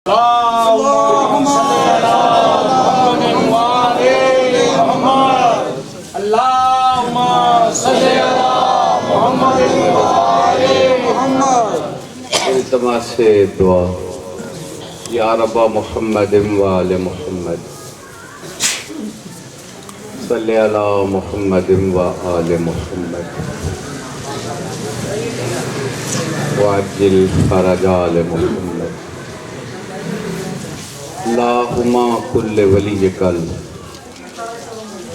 اللهم صل على محمد وآل محمد اللهم صل على محمد وآل محمد التماس دعا یا رب محمد وآل محمد صلی علی محمد وآل محمد وعجل فرج آل محمد اللہم کل ولیک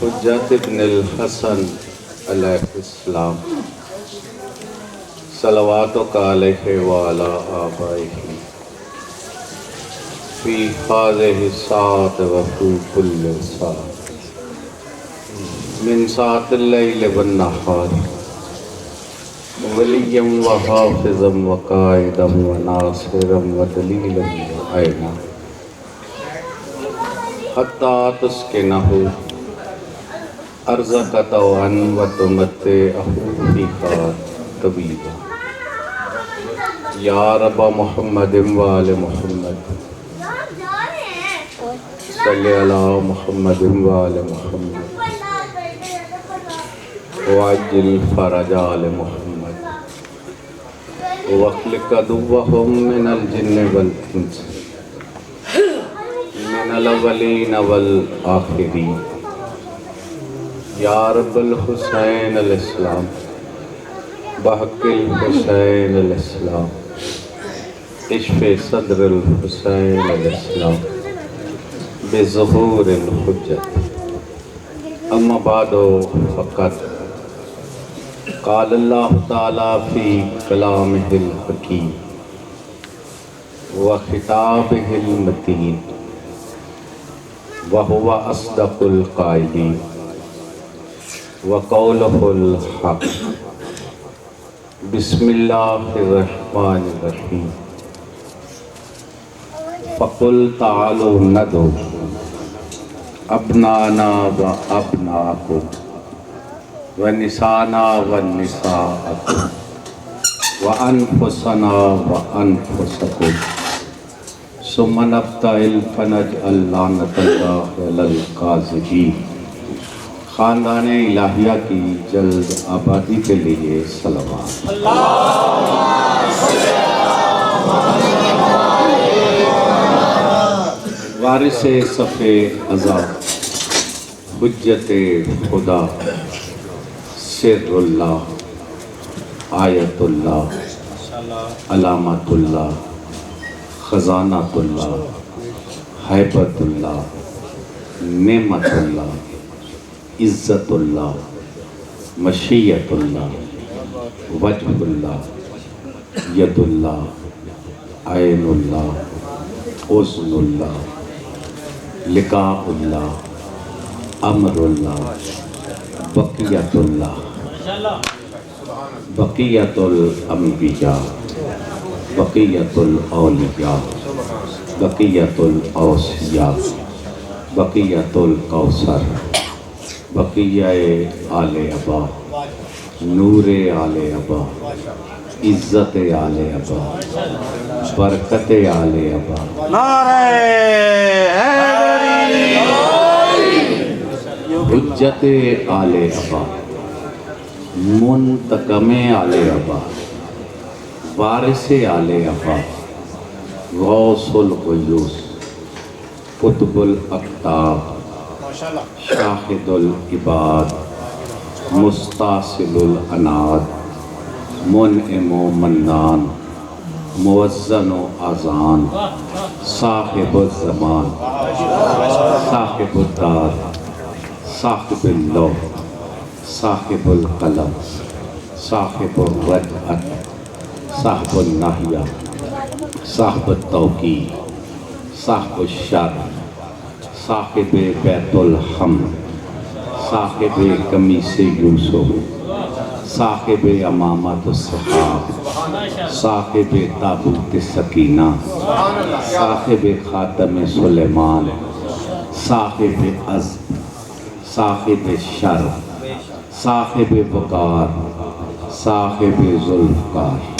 حجت ابن الحسن علیہ السلام صلواتک علیہ وعلی آبائہ فی هذه الساعة وفی کل ساعة من ساعة اللیل والنہار ولیا وحافظا وقائدا وناصرا ودلیلا وعینا حتی تسکنہ ارضک طوعا وتمتعہ فیہا طویلا یا رب محمد وآل محمد صلی علی محمد وآل محمد وعجل فرج آل محمد واخلق عدوهم من الجن والانس من الاولین والآخرین یا رب الحسین الاسلام بحق الحسین الاسلام اشف صدر الحسین الاسلام بظہور الحجت اما بعد فقط قال اللہ تعالیٰ فی کلامہ الحکیم وخطابہ المتین وہو اصدق القائلین وقولہ الحق بسم اللہ الرحمن الرحیم فقل تعالوا ندعو ابنانا و ابناکم ونسانا ونساءکم وانفسنا وانفسکم ثم نبتہل فنجعل لعنت اللہ علی الکاذبین۔ خاندان الہیہ کی جلد آبادی کے لیے صلوات۔ وارث صف ازا حجت خدا سر اللہ آیت اللہ علامت اللہ خزانت اللہ حیبت اللہ نعمت اللہ عزت اللہ مشیت اللہ وجہ اللہ ید اللہ عین اللہ حسن اللہ لقاء اللہ امر اللہ بقیت اللہ بقیت الانبیاء بقیت الاولیاء بقیت الاوصیاء بقیت الکوثر بقیہ آل ابا نور آل ابا عزت آل ابا برکت آل ابا نعرہ حیدری حجت آل ابا منتقم آل ابا وارث آل ابا غوث الغیوث قطب الاقطاب شاہد العباد مستاصل الاناد منعم و منان موزن و آذان صاحب الزمان صاحب الدار صاحب اللوح صاحب القلم صاحب الرجعت صاحب النحیہ صاحب التوقید صاحب الشر صاحب بیت الحمد صاحب قمیص یوسف صاحب امامت الصحاب صاحب تابوت السکینہ صاحب خاتم سلیمان صاحب عزم صاحب شرف صاحب وقار صاحب ذوالفقار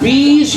20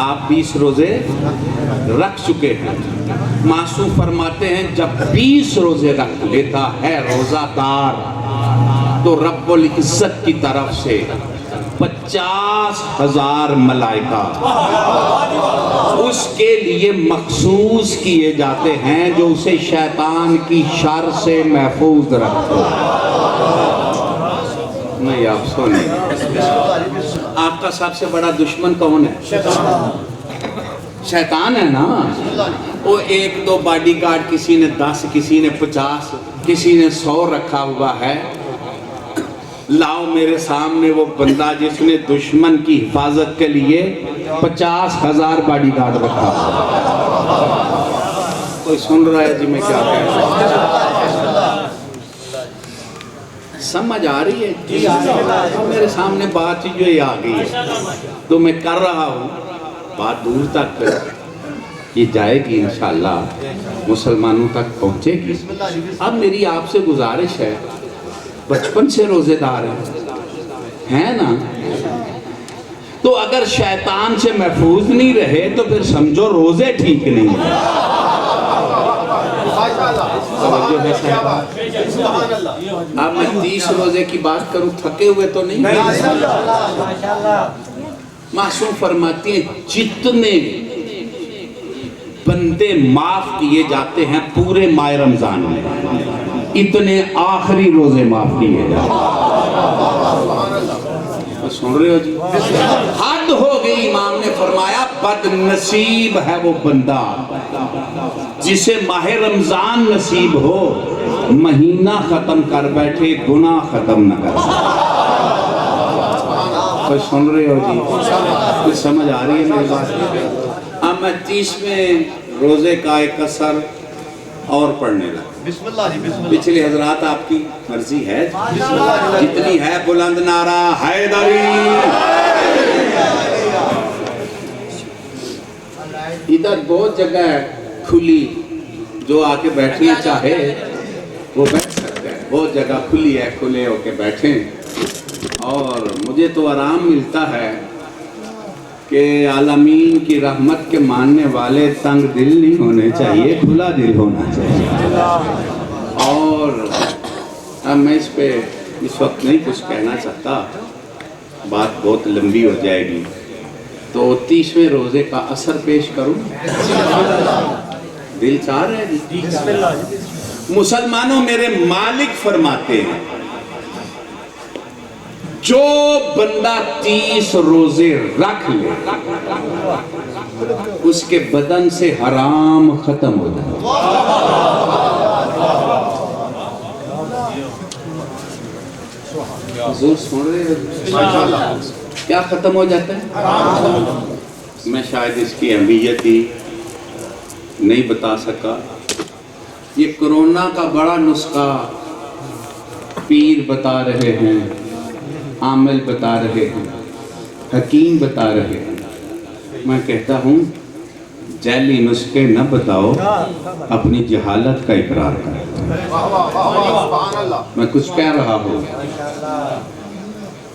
آپ 20 روزے رکھ چکے ہیں. معصوم فرماتے ہیں جب 20 روزے رکھ لیتا ہے روزہ دار تو رب العزت کی طرف سے 50,000 ملائکہ اس کے لیے مخصوص کیے جاتے ہیں جو اسے شیطان کی شر سے محفوظ رکھتے ہیں. نہیں آپ سنیں، آپ کا سب سے بڑا دشمن کون ہے؟ شیطان ہے نا. وہ 1-2 باڈی گارڈ، کسی نے 10، کسی نے 50، کسی نے 100 رکھا ہوا ہے. لاؤ میرے سامنے وہ بندہ جس نے دشمن کی حفاظت کے لیے 50,000 باڈی گارڈ رکھا. کوئی سن رہا ہے جی میں کیا کہہ رہا ہوں؟ سمجھ آ رہی ہے؟ میرے سامنے بات جو یہ آ گئی ہے تو میں کر رہا ہوں. بات دور تک یہ جائے گی انشاءاللہ، مسلمانوں تک پہنچے گی. اب میری آپ سے گزارش ہے، بچپن سے روزے دار ہیں نا، تو اگر شیطان سے محفوظ نہیں رہے تو پھر سمجھو روزے ٹھیک نہیں ہیں. اب میں 30 روزے کی بات کروں، تھکے ہوئے تو نہیں؟ معصوم فرماتی ہیں جتنے بندے معاف کیے جاتے ہیں پورے ماہ رمضان میں، اتنے آخری روزے معاف کیے جاتے ہیں. سن رہے ہو جی؟ حد ہو گئی. امام نے فرمایا بد نصیب ہے وہ بندہ جسے ماہ رمضان نصیب ہو، مہینہ ختم کر بیٹھے گناہ ختم نہ کر. کوئی سن رہے ہو جی؟ کوئی سمجھ آ رہی ہے میری بات؟ اب میں 30ویں روزے کا ایک اثر اور پڑھنے لگا. پچھلے حضرات آپ کی مرضی ہے جتنی ہے بلند نعرہ حیدری. ادھر بہت جگہ ہے کھلی، جو آ کے بیٹھنا چاہے وہ بیٹھ سکتے ہیں. بہت جگہ کھلی ہے، کھلے ہو کے بیٹھیں. اور مجھے تو آرام ملتا ہے کہ عالمین کی رحمت کے ماننے والے تنگ دل نہیں ہونے چاہیے، کھلا دل ہونا چاہیے. اور اب میں اس پہ اس وقت نہیں کچھ کہنا چاہتا، بات بہت لمبی ہو جائے گی. تو 30ویں روزے کا اثر پیش کروں؟ دل چاہ رہے جی؟ مسلمانوں میرے مالک فرماتے ہیں جو بندہ 30 روزے رکھ لے اس کے بدن سے حرام ختم ہو جائے. حضور سن رہے ہیں کیا ختم ہو جاتا ہے؟ میں شاید اس کی اہمیت ہی نہیں بتا سکا. یہ کرونا کا بڑا نسخہ پیر بتا رہے ہیں، عامل بتا رہے ہیں، حکیم بتا رہے ہیں. میں کہتا ہوں جعلی نسخے نہ بتاؤ، اپنی جہالت کا اقرار کرو. میں کچھ کہہ رہا ہوں،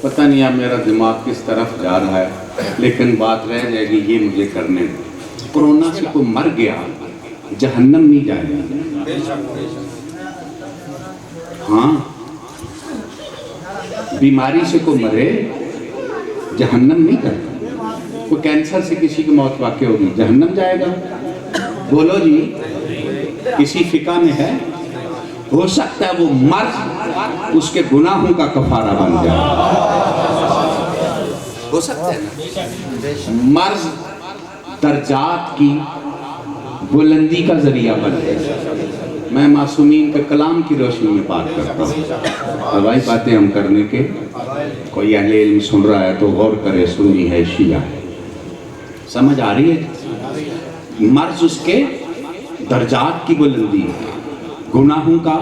پتہ نہیں اب میرا دماغ کس طرف جا رہا ہے، لیکن بات رہ جائے گی یہ مجھے کرنے میں. کرونا سے کوئی مر گیا جہنم نہیں جائے گا. ہاں، بیماری سے کوئی مرے جہنم نہیں کرتا. کوئی کینسر سے کسی کی موت واقع ہوگی جہنم جائے گا؟ بولو جی، کسی فقہ میں ہے؟ ہو سکتا ہے وہ مرض اس کے گناہوں کا کفارہ بن جائے. ہو سکتا ہے نا؟ مرض درجات کی بلندی کا ذریعہ بن جائے. میں معصومین کے کلام کی روشنی میں بات کرتا ہوں. ہوائی باتیں ہم کرنے کے، کوئی اہل علم سن رہا ہے تو غور کرے، سنی ہے شیعہ ہے. سمجھ آ رہی ہے؟ مرض اس کے درجات کی بلندی ہے، گناہوں کا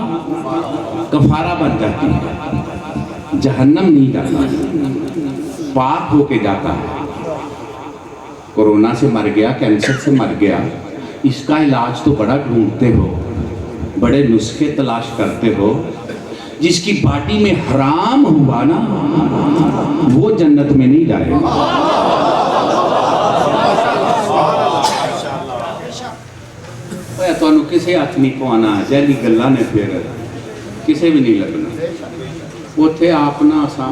کفارہ بن جاتی ہے، جہنم نہیں جاتا، پاک ہو کے جاتا ہے. کورونا سے مر گیا، کینسر سے مر گیا، اس کا علاج تو بڑا ڈھونڈتے ہو، بڑے نسخے تلاش کرتے ہو. جس کی باڈی میں حرام ہوا نا وہ جنت میں نہیں جائے گا. ਕਿਸੇ ਹੱਥ ਨਹੀਂ ਪਵਾਉਣਾ, ਜੈਲੀ ਗੱਲਾਂ ਨੇ ਫਿਰ ਕਿਸੇ ਵੀ ਨਹੀਂ ਲੱਗਣਾ। ਉੱਥੇ ਆਪਣਾ ਅਸਾਂ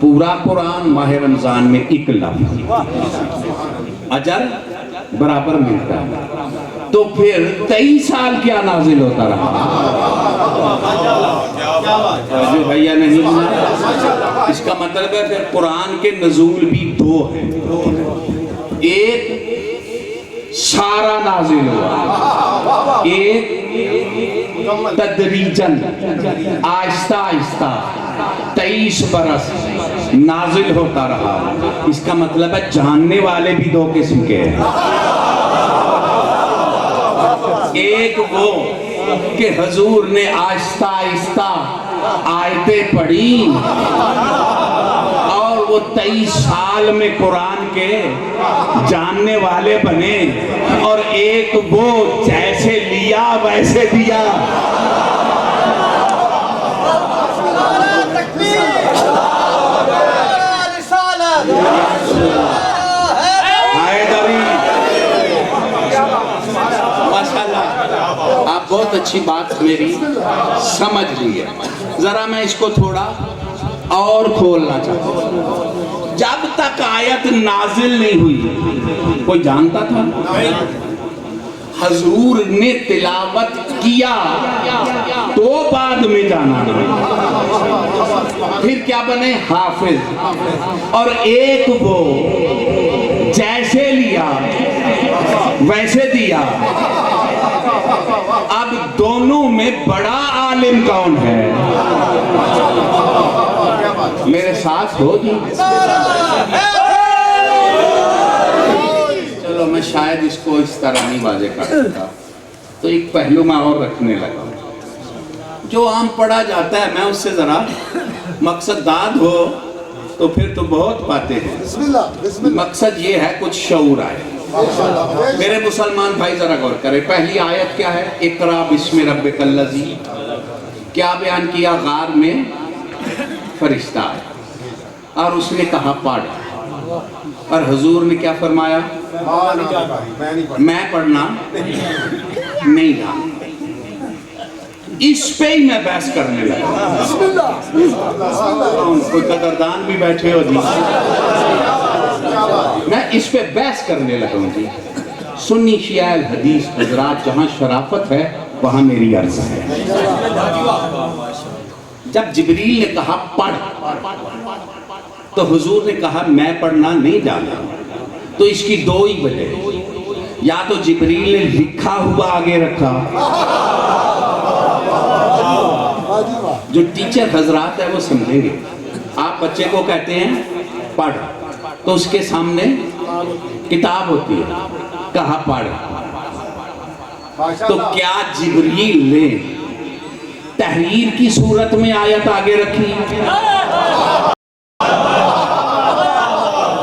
پورا قرآن ماہ رمضان میں ایک لفظ اجر برابر ملتا ہے، تو پھر 23 سال کیا نازل ہوتا رہا؟ جو بھیا نہیں سنا، اس کا مطلب ہے پھر قرآن کے نزول بھی دو ہیں، ایک سارا نازل ہوا، ایک تدریجاً آہستہ آہستہ 23 برس نازل ہوتا رہا۔ اس کا مطلب ہے جاننے والے بھی دو قسم کے ہیں، ایک وہ کہ حضور نے آہستہ آہستہ آیتیں پڑھی اور وہ 23 سال میں قرآن کے جاننے والے بنے، اور ایک وہ جیسے لیا ویسے دیا۔ آپ بہت اچھی بات میری سمجھ لی ہے، ذرا میں اس کو تھوڑا اور کھولنا چاہتا ہوں۔ جب تک آیت نازل نہیں ہوئی کوئی جانتا تھا؟ حضور نے تلاوت کیا تو بعد میں جانا، پھر کیا بنے؟ حافظ۔ اور ایک وہ جیسے لیا ویسے دیا۔ اب دونوں میں بڑا عالم کون ہے؟ میرے ساتھ ہو جی؟ چلو میں شاید اس کو اس طرح نہیں واضح کر سکتا، تو ایک پہلو میں اور رکھنے لگا۔ جو عام پڑھا جاتا ہے میں اس سے ذرا مقصد داد ہو تو پھر تو بہت باتیں ہیں، مقصد یہ ہے کچھ شعور آئے۔ میرے مسلمان بھائی ذرا غور کریں، پہلی آیت کیا ہے؟ اقرا بسم ربک الذی۔ کیا بیان کیا؟ غار میں فرشتہ ہے اور اس نے کہا پڑھ، اور حضور نے کیا فرمایا؟ میں پڑھنا نہیں جانتا۔ اس پہ ہی میں بحث کرنے لگا۔ کوئی قدردان بھی بیٹھے ہو جی؟ میں اس پہ بحث کرنے لگا ہوں جی۔ سنی شیعہ الحدیث حضرات، جہاں شرافت ہے وہاں میری عرض ہے۔ جب جبریل نے کہا پڑھ تو حضور نے کہا میں پڑھنا نہیں جانتا، تو اس کی دو ہی وجہ، یا تو جبریل نے لکھا ہوا آگے رکھا، جو ٹیچر حضرات ہے وہ سمجھیں گے، آپ بچے کو کہتے ہیں پڑھ تو اس کے سامنے کتاب ہوتی ہے، کہا پڑھ، تو کیا جبریل نے تحریر کی صورت میں آیت آگے رکھی؟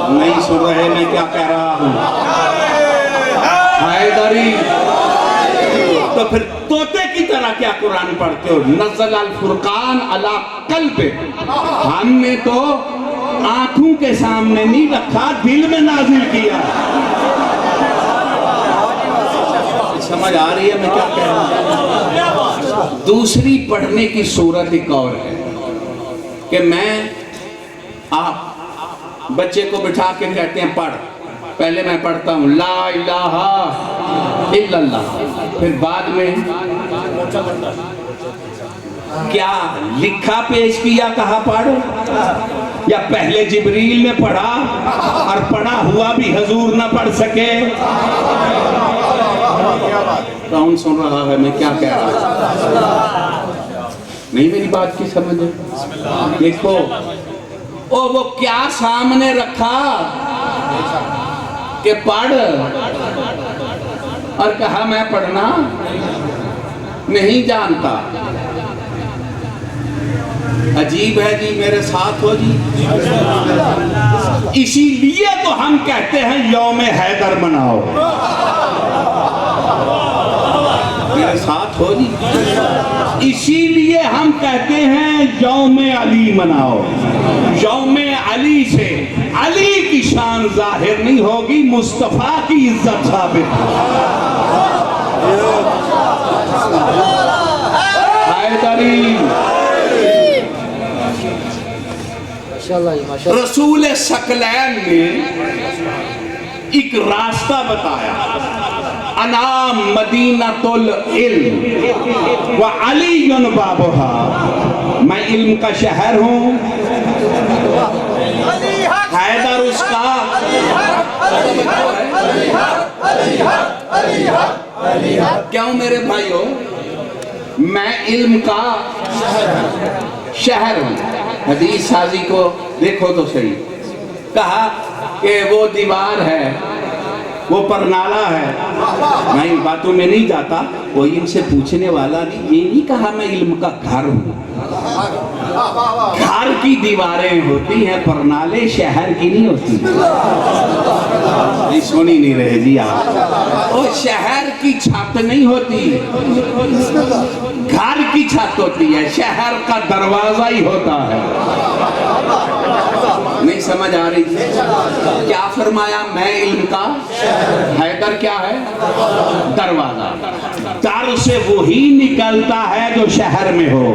نہیں سن رہے میں کیا کہہ رہا ہوں؟ حیدری، تو پھر طوطے کی طرح کیا قرآن پڑھتے ہو؟ نزل الفرقان علی قلب، ہم نے تو آنکھوں کے سامنے نہیں رکھا، دل میں نازل کیا۔ سمجھ آ رہی ہے میں کیا کہہ رہا ہوں؟ دوسری پڑھنے کی صورت ایک اور ہے کہ میں آپ بچے کو بٹھا کے کہتے ہیں پڑھ، پہلے میں پڑھتا ہوں لا الہ الا اللہ، پھر بعد میں کیا لکھا پیش کیا، کہا پڑھ، یا پہلے جبریل نے پڑھا اور پڑھا ہوا بھی حضور نہ پڑھ سکے؟ کون سن رہا ہے میں کیا کہہ رہا ہوں؟ نہیں میری بات کی سمجھ ہے؟ دیکھو وہ کیا سامنے رکھا کہ پڑھ، اور کہا میں پڑھنا نہیں جانتا۔ عجیب ہے جی، میرے ساتھ ہو جی؟ اسی لیے تو ہم کہتے ہیں یوم حیدر مناؤ، میرے ساتھ ہو جی؟ اسی لیے ہم کہتے ہیں یوم علی مناؤ۔ یوم علی سے علی کی شان ظاہر نہیں ہوگی، مصطفیٰ کی عزت ثابت حیدری۔ رسول ثقلین نے ایک راستہ بتایا، انا مدینۃ العلم وعلی بابها، میں علم کا شہر ہوں، حیدر اس کا، کیوں میرے بھائیو؟ میں علم کا شہر ہوں۔ حدیث سازی کو دیکھو تو صحیح، کہا کہ وہ دیوار ہے، وہ پرنالہ ہے، میں ان باتوں میں نہیں جاتا، کوئی ان سے پوچھنے والا نہیں، یہ نہیں کہا میں علم کا گھر ہوں۔ گھر کی دیواریں ہوتی ہیں، پرنالے شہر کی نہیں ہوتی۔ نہیں سنی نہیں رہے جی آپ، وہ شہر کی چھت نہیں ہوتی، گھر کی چھت ہوتی ہے، شہر کا دروازہ ہی ہوتا ہے۔ نہیں سمجھ آ رہی؟ کیا فرمایا؟ میں علم کا، حیدر کیا ہے؟ دروازہ۔ در سے وہی نکلتا ہے جو شہر میں ہو۔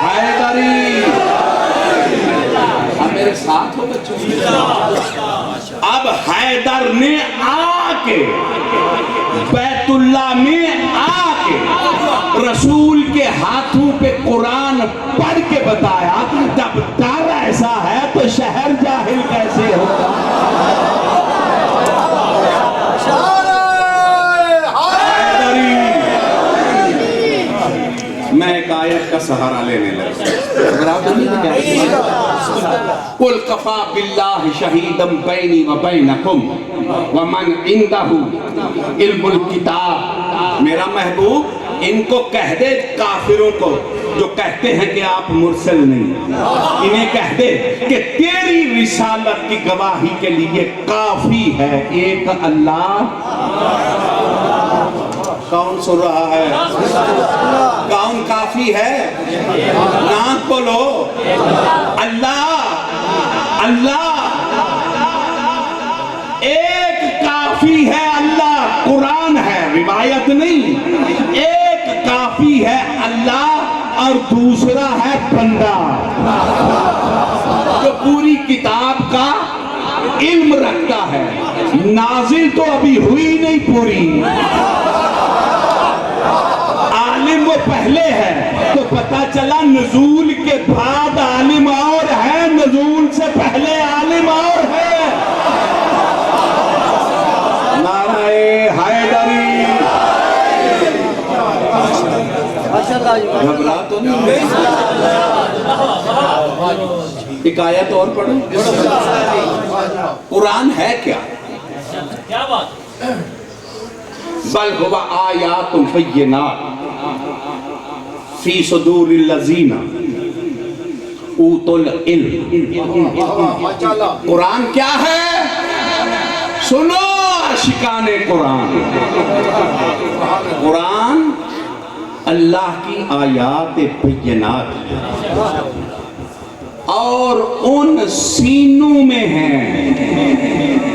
حیدری، اب میرے ساتھ ہو بچوں؟ اب حیدر نے آ کے بیت اللہ میں آ کے رسول کے ہاتھوں پہ قرآن پڑھ کے بتایا، جب در ایسا ہے تو شہر جاہل کیسے ہوگا؟ میں ایک آیت کا سہارا لینے لگا، قُلْ كَفَى بِاللَّهِ شَهِيدًا بَيْنِي وَبَيْنَكُمْ وَمَنْ عِنْدَهُ عِلْمُ الْكِتَابِ۔ میرا محبوب ان کو کہہ دے، کافروں کو جو کہتے ہیں کہ آپ مرسل نہیں، انہیں کہہ دے کہ تیری رسالت کی گواہی کے لیے کافی ہے ایک اللہ۔ کون سن رہا ہے؟ کون کافی ہے؟ نام بولو، اللہ، اللہ ایک کافی ہے، اللہ قرآن ہے، روایت نہیں، ایک کافی ہے اللہ، اور دوسرا ہے بندہ جو پوری کتاب کا علم رکھتا ہے، نازل تو ابھی ہوئی نہیں پوری، عالم وہ پہلے ہے، تو پتہ چلا نزول کے بعد عالم اور ہے، نزول سے پہلے عالم اور ہے۔ نعرہ حیدری، گھبرا تو نہیں؟ ایک آیت اور پڑھو، قرآن ہے کیا؟ بل هو آیات بینات فی صدور الذین اوتوا العلم۔ قرآن کیا ہے؟ سنو عاشقان قرآن، قرآن اللہ کی آیات بینات اور ان سینوں میں ہیں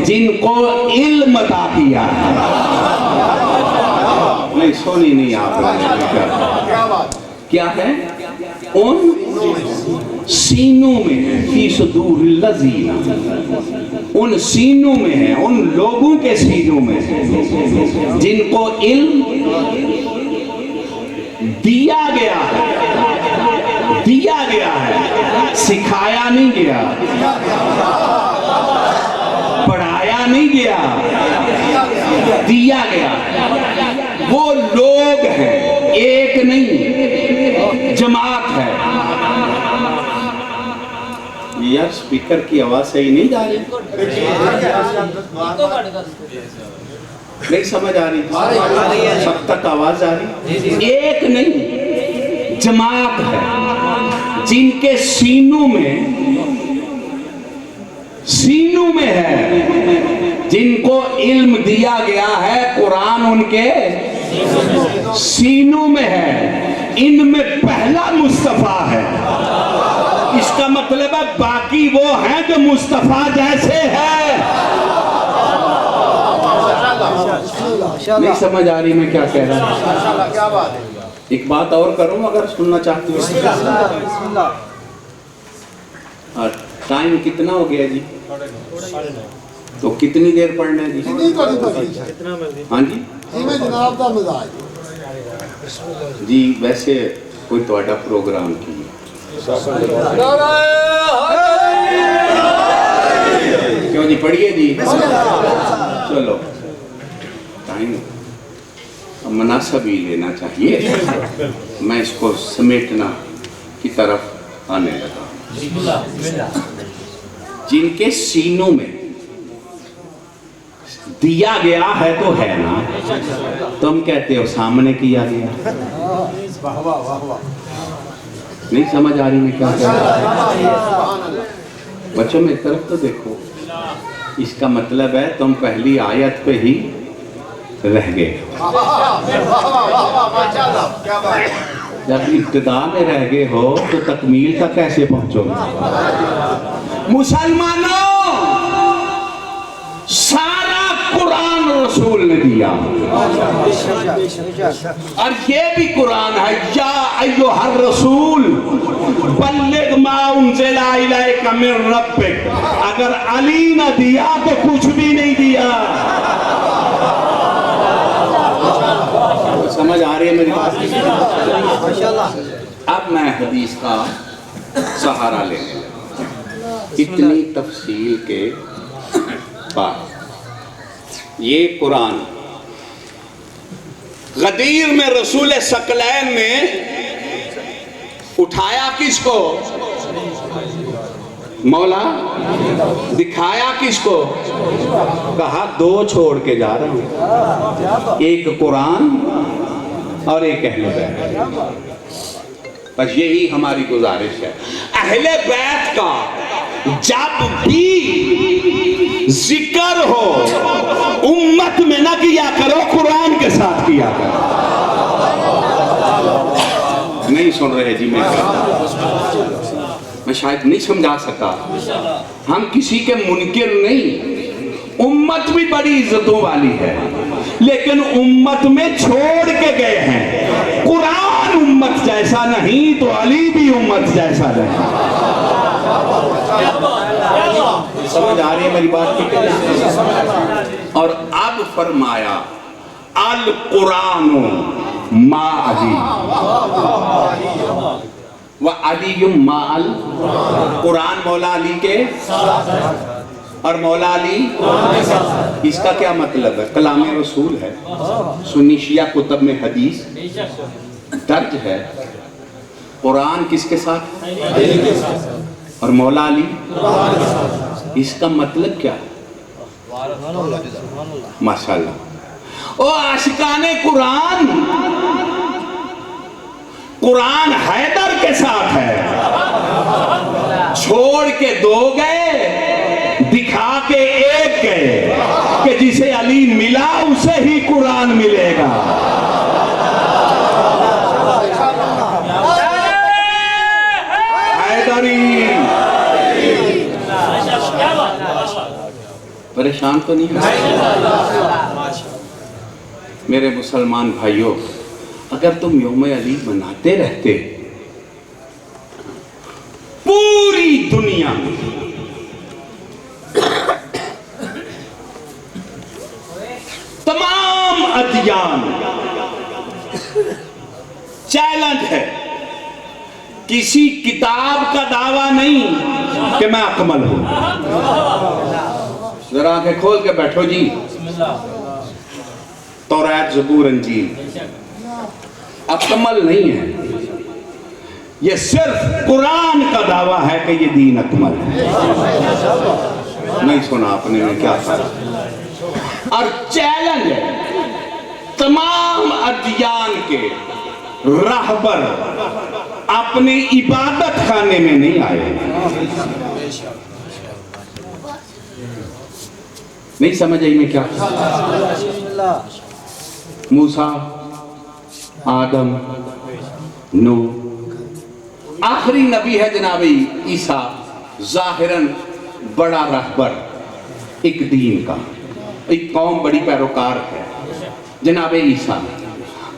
جن کو علم عطا کیا ہے۔ نہیں سونی نہیں آپ، کیا ہے؟ ان سینوں میں ہے، فی صدور الذین، ان سینوں میں ہے، ان لوگوں کے سینوں میں ہے جن کو علم دیا گیا ہے، دیا گیا ہے، سکھایا نہیں گیا، پڑھایا نہیں گیا، دیا گیا۔ وہ لوگ ہیں، ایک نہیں، جماعت ہے۔ یار سپیکر کی آواز صحیح نہیں جا رہی، نہیں سمجھ آ رہی؟ سب تک آواز آ رہی؟ ایک نہیں، جماعت ہے جن کے سینوں میں ہے، جن کو علم دیا گیا ہے، قرآن ان کے سینوں میں ہے، ان میں پہلا مصطفیٰ ہے۔ اس کا مطلب ہے باقی وہ ہیں جو مصطفیٰ جیسے ہیں۔ نہیں سمجھ آ رہی میں کیا کہہ رہا ہوں؟ ایک بات اور کروں اگر سننا چاہتی ہو؟ اور ٹائم کتنا ہو گیا جی؟ تو کتنی دیر پڑھنا ہے جی؟ کتنی کڑی پڑی ہے؟ ہاں جی جی میں جناب دا مزاج جی ویسے کوئی تواڈا پروگرام کی کیوں جی پڑھیے جی چلو ٹائم مناسب ہی لینا چاہیے میں اس کو سمیٹنا کی طرف آنے لگا جن کے سینوں میں دیا گیا ہے تو ہے نا تم کہتے ہو سامنے کیا گیا نہیں سمجھ آ رہی میں کیا کہہ رہا بچوں میری طرف تو دیکھو اس کا مطلب ہے تم پہلی آیت پہ ہی رہ گئے جب ابتدا میں رہ گئے ہو تو تکمیل تک کیسے پہنچو گے مسلمانوں سارا قرآن رسول نے دیا اور یہ بھی قرآن ہے یا ایوہ الرسول بلغ ما انزل الیک من ربک اگر علی نہ دیا تو کچھ بھی نہیں دیا سمجھ آ رہی ہے میری بات؟ اب میں حدیث کا سہارا لینے لگا اتنی تفصیل کے بعد یہ قرآن غدیر میں رسول ثقلین نے اٹھایا کس کو؟ مولا دکھایا کس کو؟ کہا دو چھوڑ کے جا رہا ہوں ایک قرآن اور ایک اہل بیت بس یہی ہماری گزارش ہے اہل بیت کا جب بھی ذکر ہو امت میں نہ کیا کرو قرآن کے ساتھ کیا کرو نہیں سن رہے جی میں شاید نہیں سمجھا سکا ہم کسی کے منکر نہیں امت بھی بڑی عزتوں والی ہے لیکن امت میں چھوڑ کے گئے ہیں قرآن امت جیسا نہیں تو علی بھی امت جیسا نہیں سمجھ آ رہی ہے میری بات کی اور اب فرمایا القرآن ما علی وعلی ما قرآن مولا علی کے اور مولا علی اس کا کیا مطلب ہے کلام رسول ہے سنی شیعہ کتب میں حدیث درج ہے قرآن کس کے ساتھ اور مولا علی اس کا مطلب کیا ماشاءاللہ او عاشقان قرآن قرآن حیدر کے ساتھ ہے چھوڑ کے دو گئے دکھا کے ایک گئے کہ جسے علی ملا اسے ہی قرآن ملے گا حیدری پریشان تو نہیں میرے مسلمان بھائیوں اگر تم یوم علی مناتے رہتے پوری دنیا میں تمام ادیان چیلنج ہے کسی کتاب کا دعویٰ نہیں کہ میں اکمل ہوں ذرا آنکھیں کھول کے بیٹھو جی توریت زبور انجیل اکمل نہیں ہے یہ صرف قرآن کا دعویٰ ہے کہ یہ دین اکمل ہے نہیں سنا آپ نے میں کیا کہا اور چیلنج ہے تمام ادیان کے راہبر اپنے عبادت خانے میں نہیں آئے نہیں سمجھ آئی میں کیا موسیٰ آدم نوح آخری نبی ہے جناب عیسیٰ ظاہراً بڑا رہبر ایک دین کا ایک قوم بڑی پیروکار ہے جناب عیسیٰ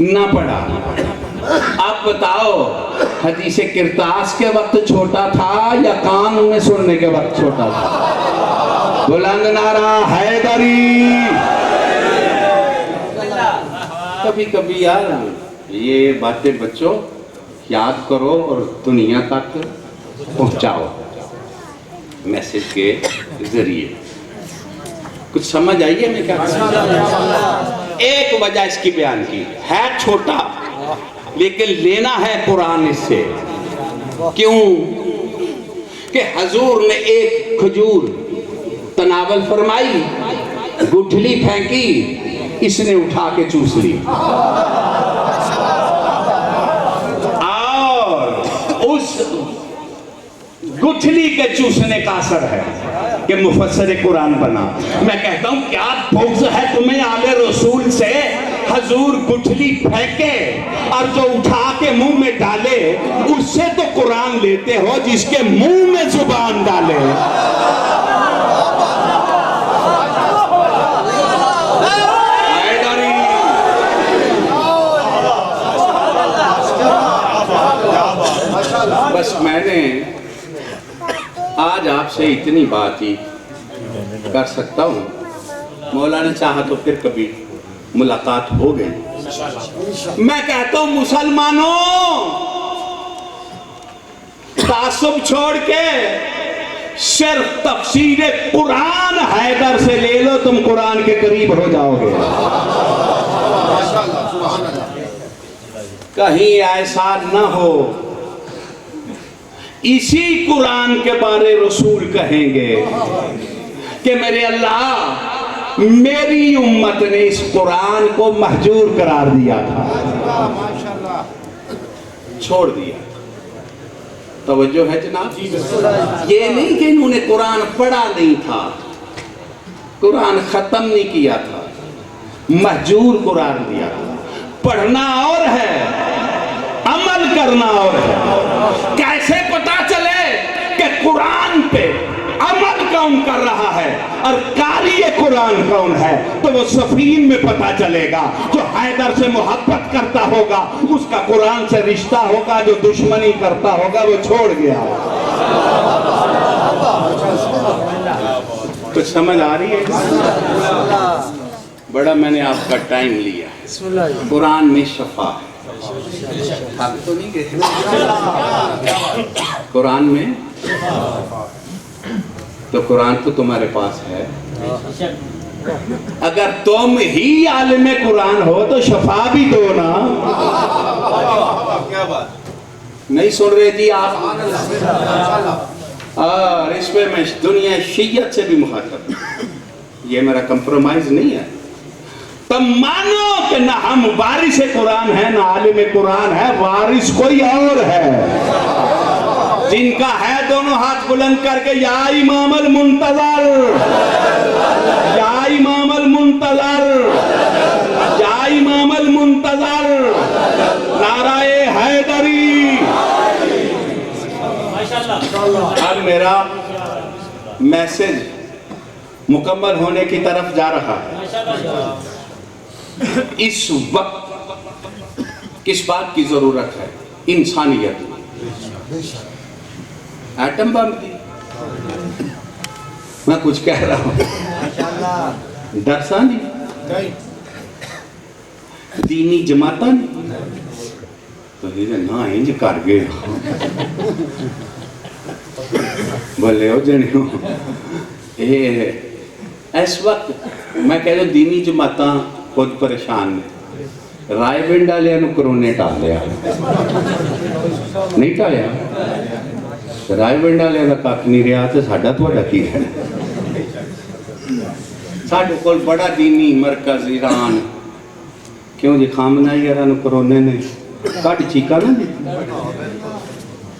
نہ پڑھا. اب بتاؤ حدیث کرتاس کے وقت چھوٹا تھا یا کان میں سننے کے وقت چھوٹا تھا؟ بلند نعرہ حیدری. کبھی کبھی یار یہ باتیں بچوں یاد کرو اور دنیا تک پہنچاؤ میسج کے ذریعے. کچھ سمجھ آئیے میں کیا کہہ رہا ہوں؟ ایک وجہ اس کی بیان کی ہے، چھوٹا لیکن لینا ہے قرآن اس سے. کیوں کہ حضور نے ایک کھجور تناول فرمائی، گٹھلی پھینکی، اس نے اٹھا کے چوس لی. اور اس گٹھلی کے چوسنے کا اثر ہے کہ مفسر قرآن بنا. میں کہتا ہوں کیا بغض ہے تمہیں آل رسول سے؟ حضور گٹھلی پھینکے اور جو اٹھا کے منہ میں ڈالے اس سے تو قرآن لیتے ہو جس کے منہ میں زبان ڈالے. بس میں نے آج آپ سے اتنی بات ہی کر سکتا ہوں. مولانا چاہا تو پھر کبھی ملاقات ہو گئی. میں کہتا ہوں مسلمانوں تعصب چھوڑ کے صرف تفسیر قرآن حیدر سے لے لو، تم قرآن کے قریب ہو جاؤ گے. کہیں ایسا نہ ہو اسی قرآن کے بارے رسول کہیں گے کہ میرے اللہ میری امت نے اس قرآن کو مہجور قرار دیا تھا، چھوڑ دیا. توجہ ہے جناب؟ یہ نہیں کہ انہوں نے قرآن پڑھا نہیں تھا، قرآن ختم نہیں کیا تھا، مہجور قرار دیا تھا. پڑھنا اور ہے، عمل کرنا اور ہے. کیسے پتا چلے کہ قرآن پہ عمل کون کر رہا ہے اور قاری قرآن کون ہے؟ تو وہ صفین میں پتا چلے گا. جو حیدر سے محبت کرتا ہوگا اس کا قرآن سے رشتہ ہوگا، جو دشمنی کرتا ہوگا وہ چھوڑ گیا. کچھ سمجھ آ رہی ہے؟ بڑا میں نے آپ کا ٹائم لیا. قرآن میں شفا ہے، تو نہیں گئے قرآن میں؟ تو قرآن تو تمہارے پاس ہے. اگر تم ہی عالم قرآن ہو تو شفا بھی دو نا. نہیں سن رہے جی آپ؟ اور اس پہ میں دنیا شیعت سے بھی مخاطب، یہ میرا کمپرومائز نہیں ہے. تم مانو کہ نہ ہم وارث قرآن ہیں نہ عالم قرآن ہے، وارث کوئی اور ہے. جن کا ہے دونوں ہاتھ بلند کر کے یا امام المنتظر، یا امام المنتظر، یا امام المنتظر، نعرہ حیدری. اب میرا میسج مکمل ہونے کی طرف جا رہا ہے. اس وقت کس بات کی ضرورت ہے؟ انسانیت. ایٹم بم کی میں کچھ کہہ رہا ہوں، ڈرسا نہیں، دینی جماعتاں نہیں، تو یہ نہ انج کر گئے بھلے ہو جنے ہو. اس وقت میں کہہ رہا ہوں دینی جماعتاں خود پریشان نے. رائے ونڈ والے کرونے ٹال لیا، نہیں ٹالیا. رائے ونڈ والے کا کھ نہیں رہا تو ساڈا تہاڈا کی رہنا. ساڈے کول بڑا دینی مرکز ایران، کیوں جی خامنہ یاراں نوں کرونے نے کٹ چیکا نہ دی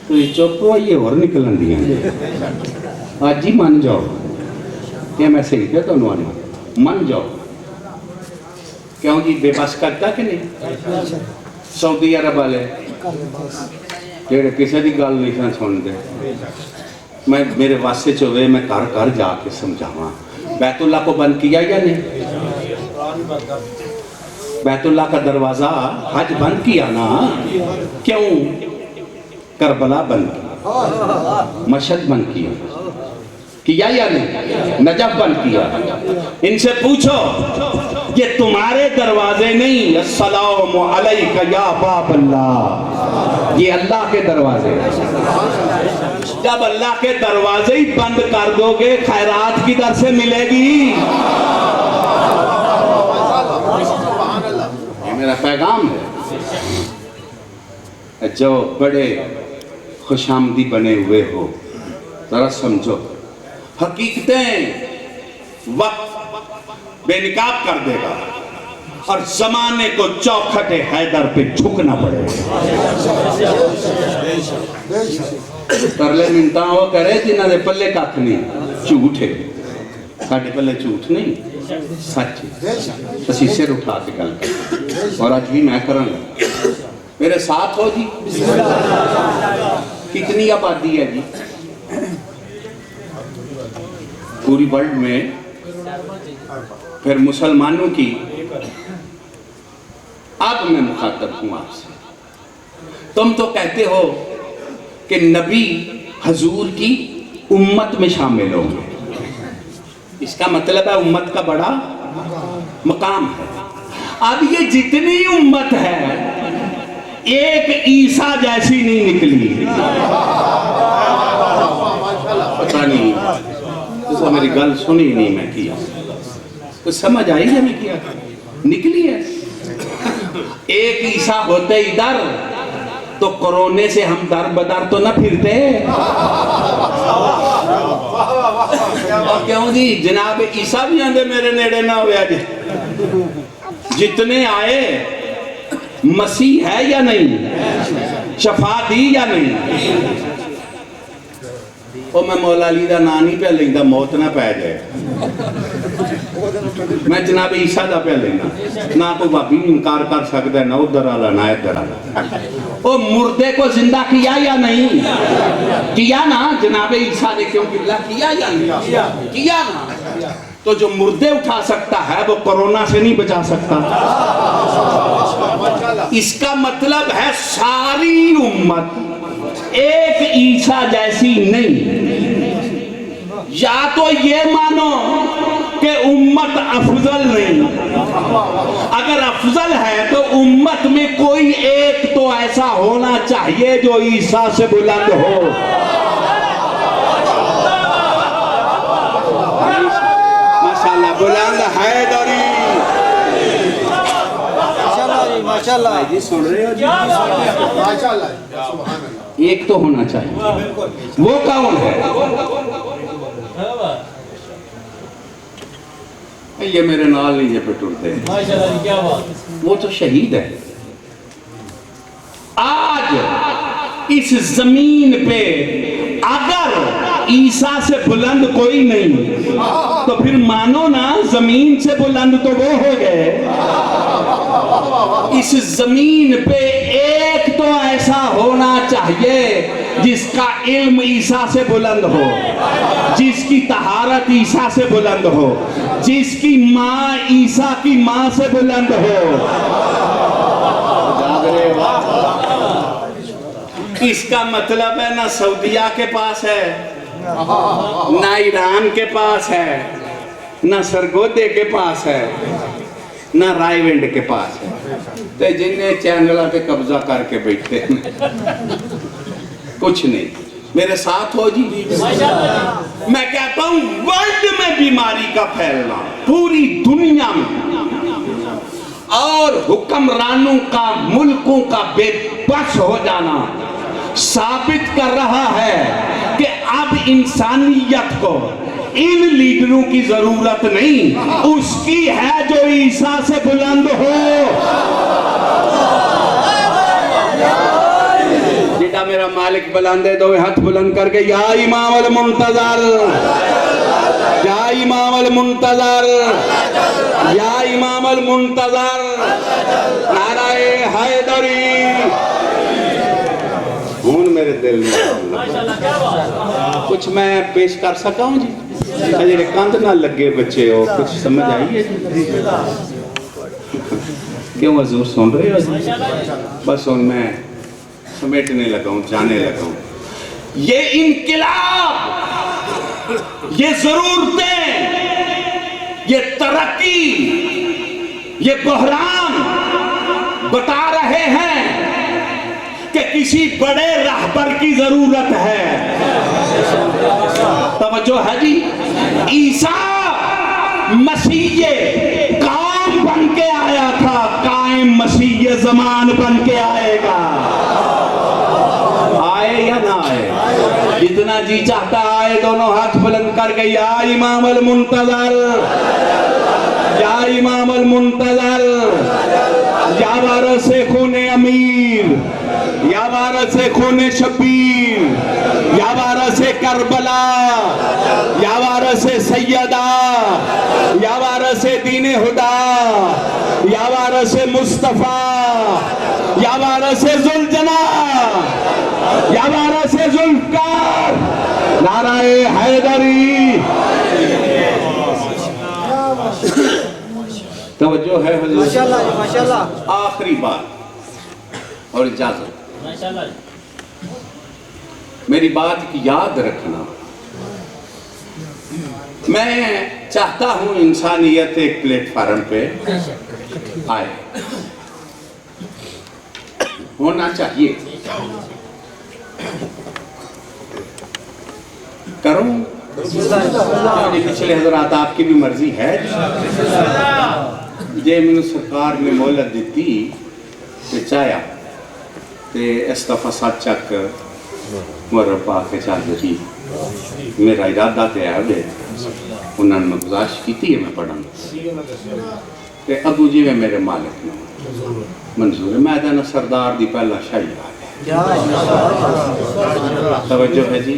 تو یہ چپ ہوئیے اور نکلن دیاں. آج ہی من جاؤ کہ میں صحیح کیا تو آنا من جاؤ. کیوں جی بے بس کرتا کہ نہیں؟ سعودی عرب والے جڑے کسی دی گل نہیں سنتے، میں میرے واسطے چوے میں گھر گھر جا کے سمجھاواں بیت اللہ کو بند کیا یا نہیں؟ بیت اللہ کا دروازہ حج بند کیا نا، کیوں؟ کربلا بند کیا، مشہد بند کیا یا نہیں؟ نجف بند کیا۔ ان سے پوچھو یہ تمہارے دروازے نہیں، السلام علیکہ یا باب اللہ، یہ اللہ کے دروازے۔ جب اللہ کے دروازے ہی بند کر دو گے خیرات کدھر سے ملے گی؟ یہ میرا پیغام ہے، جو بڑے خوش آمدی بنے ہوئے ہو ذرا سمجھو، حقیقتیں وقت بے نقاب کر دے گا اور زمانے کو چوکھٹ حیدر پہ جھکنا پڑے گا۔ ترلے منتا ہو کرے جنہاں دے پلے کاکھ نہیں، جھوٹ ہے، ساڑھے پلے جھوٹ نہیں، سچ ہے، اسی سر اٹھا کے گل کریں، اور آج بھی میں کروں گا۔ میرے ساتھ ہو جی، کتنی آبادی ہے جی پوری ورلڈ میں؟ پھر مسلمانوں کی، اب میں مخاطب ہوں آپ سے، تم تو کہتے ہو کہ نبی حضور کی امت میں شامل ہوں گے، اس کا مطلب ہے امت کا بڑا مقام ہے۔ اب یہ جتنی امت ہے ایک عیسیٰ جیسی نہیں نکلی، پتہ نہیں تو میری گل سنی نہیں میں کیا، کچھ سمجھ آئی ہے میں کیا نکلی ہے۔ ایک عیسیٰ ہوتے ادھر تو کرونے سے ہم در بدر تو نہ پھرتے۔ کیوں جی جناب عیسیٰ بھی آندے میرے نیڑے نہ ہویا جی، جتنے آئے مسیح ہے یا نہیں، شفا دی یا نہیں؟ میں مولا علی دا نام نہیں پہ لیندہ موت نہ پہ جائے، میں جناب عیسیٰ دا پہ لیندہ، نہ کوئی بابی انکار کر سکتا ہے، نہ ادھر آلا نہ ادھر آلا۔ وہ مردے کو زندہ کیا یا نہیں؟ کیا نا جناب عیسیٰ نے، کیوں کیا یا نہیں؟ کیا نا۔ تو جو مردے اٹھا سکتا ہے وہ کرونا سے نہیں بچا سکتا۔ اس کا مطلب ہے ساری امت ایک عیسیٰ جیسی نہیں۔ یا تو یہ مانو کہ امت افضل نہیں، اگر افضل ہے تو امت میں کوئی ایک تو ایسا ہونا چاہیے جو عیسیٰ سے بلند ہو۔ ماشاءاللہ بلند حیدری، ماشاءاللہ جی سن رہے ہو جی، ایک تو ہونا چاہیے، وہ کون ہے؟ یہ میرے نال نہیں یہ پٹوڑتے ہیں، وہ تو شہید ہے۔ آج اس زمین پہ اگر عیسیٰ سے بلند کوئی نہیں تو پھر مانو نا زمین سے بلند تو وہ ہو گئے۔ اس زمین پہ ایک تو ایسا ہونا چاہیے جس کا علم عیسیٰ سے بلند ہو، جس کی طہارت عیسیٰ سے بلند ہو، جس کی ماں عیسیٰ کی ماں سے بلند ہو۔ اس کا مطلب ہے نہ سعودیہ کے پاس ہے، نہ ایران کے پاس ہے، نہ سرگودے کے پاس ہے، نہ رائے ونڈ کے پاس ہے، تو جنہیں چینلہ پہ قبضہ کر کے بیٹھتے ہیں کچھ نہیں۔ میرے ساتھ ہو جی، میں کہتا ہوں ورلڈ میں بیماری کا پھیلنا، پوری دنیا میں، اور حکمرانوں کا ملکوں کا بے بس ہو جانا ثابت کر رہا ہے کہ اب انسانیت کو ان لیڈروں کی ضرورت نہیں، اس کی ہے جو عیسیٰ سے بلند ہو۔ جیٹا میرا مالک بلندے دو ہاتھ بلند کر کے، یا امام المنتظر، یا امام المنتظر، یا امام المنتظر، نعرہ حیدری۔ ہون میرے دل میں کچھ میں پیش کر سکا ہوں جی، جیڑے کاندھ نہ لگے بچے ہو، کچھ سمجھ آئی ہے جی؟ کیوں حضور سن رہے ہو؟ بس ان میں سمیٹنے لگا ہوں، جانے لگا ہوں. یہ انقلاب، یہ ضرورتیں، یہ ترقی، یہ بحران بتا رہے ہیں کہ کسی بڑے رہبر کی ضرورت ہے. توجہ ہے جی. عیسیٰ مسیح قائم بن کے آیا تھا، قائم مسیح زمان بن کے آئے گا. آئے یا نہ آئے؟ جتنا جی چاہتا آئے. دونوں ہاتھ بلند کر کے یا امام المنتظر، یا امام المنتظر، یا وارث خون امیر، یا وارث خون شبیر، یا وارث کربلا، یا وارث سیدہ، یا وارث دین ہدا، یا وارث مصطفیٰ، یا وارث ذوالجلال، یا وارث ذوالفقار، نعرہ حیدری. توجہ ہے حضور؟ ماشاءاللہ. آخری بات اور اجازت. میری بات کی یاد رکھنا. میں چاہتا ہوں انسانیت ایک پلیٹ فارم پہ آئے، ہونا چاہیے. کروں پچھلے حضرات آپ کی بھی مرضی ہے. جے میں سرکار نے مہلت دیتی کہ چاہیا تے اس دفعہ ساتھ چک مربع کے چاہ دی. میرا ارادہ تے ہے بے انہوں نے گزارش کی ہے میں پڑھا تے ابو جی میں میرے مالک نے منظور ہے. میں دینا سردار دی پہلا شاہی آ توجہ ہے جی.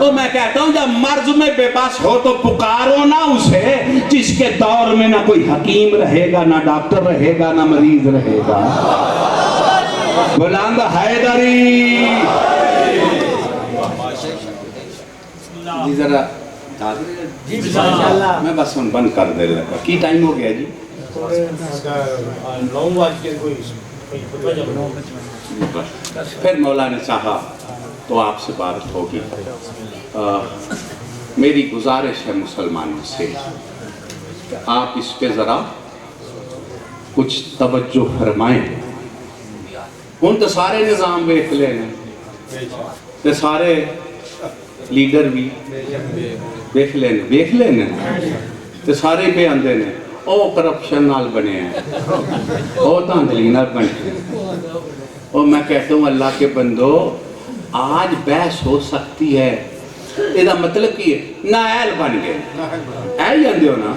تو میں کہتا ہوں جب مرض میں بے بس ہو تو پکارو نہ اسے جس کے دور میں نہ کوئی حکیم رہے گا، نہ ڈاکٹر رہے گا، نہ مریض رہے گا. بلند حیدری. جی ذرا میں بس ان بند کر دے لگا. کی ٹائم ہو گیا جی؟ پھر مولا نے چاہا تو آپ سے بات ہوگی. میری گزارش ہے مسلمانوں سے کہ آپ اس پہ ذرا کچھ توجہ فرمائیں. ان تو سارے نظام دیکھ لینے، تو سارے لیڈر بھی دیکھ لینے، تو سارے پہ آندے نے او کرپشن نال بنے ہیں، او تاندلی نال بنے ہیں. اور میں کہتا ہوں اللہ کے بندو آج بحث ہو سکتی ہے. یہ مطلب کی ہے نااہل بن گئے، اہل جاندے ہو نا.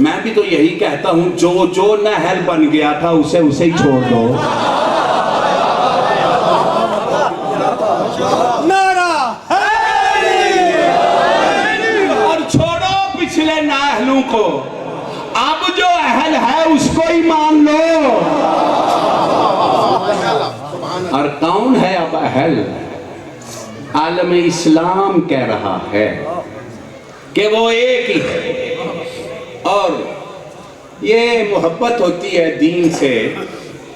میں بھی تو یہی کہتا ہوں جو نااہل بن گیا تھا اسے ہی چھوڑ دو. اور چھوڑو پچھلے نااہلوں کو. اب جو اہل ہے اس کو ہی مان لو. اور کون ہے اب اہل؟ عالم اسلام کہہ رہا ہے کہ وہ ایک ہی ہے. اور یہ محبت ہوتی ہے دین سے،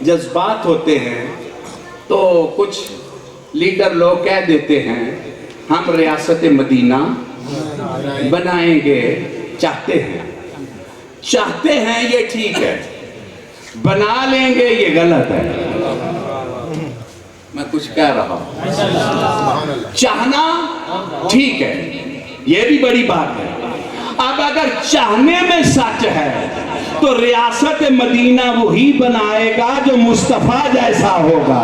جذبات ہوتے ہیں. تو کچھ لیڈر لوگ کہہ دیتے ہیں ہم ریاست مدینہ بنائیں گے. چاہتے ہیں یہ ٹھیک ہے، بنا لیں گے یہ غلط ہے. میں کچھ کہہ رہا ہوں. چاہنا ٹھیک ہے، یہ بھی بڑی بات ہے. اب اگر چاہنے میں سچ ہے تو ریاست مدینہ وہی بنائے گا جو مصطفیٰ جیسا ہوگا.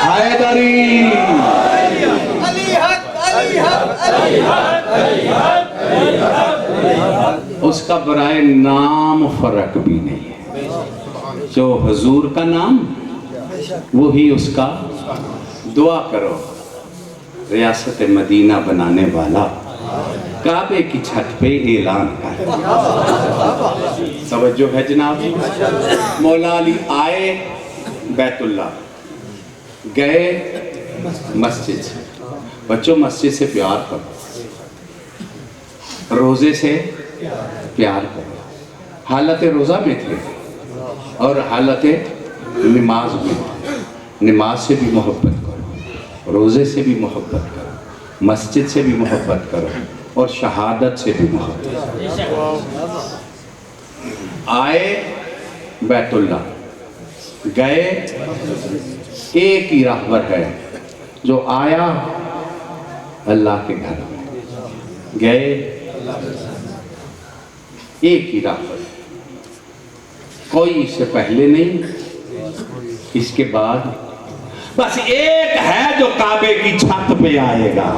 حیدری. اس کا برائے نام فرق بھی نہیں ہے. جو حضور کا نام وہی اس کا. دعا کرو ریاست مدینہ بنانے والا کعبے کی چھت پہ اعلان کر. توجہ ہے جناب. مولا علی آئے بیت اللہ، گئے مسجد سے. بچوں مسجد سے پیار کرو، روزے سے پیار کرو. حالت روزہ میں تھے اور حالت نماز میں تھے. نماز سے بھی محبت کرو, روزے سے بھی محبت کرو, مسجد سے بھی محبت کرو اور شہادت سے بھی محبت کرو. آئے بیت اللہ, گئے ایک ہی راہبر ہے جو آیا اللہ کے گھر میں, گئے ایک ہی راہبر, کوئی اس سے پہلے نہیں اس کے بعد, بس ایک ہے جو کعبے کی چھت پہ آئے گا.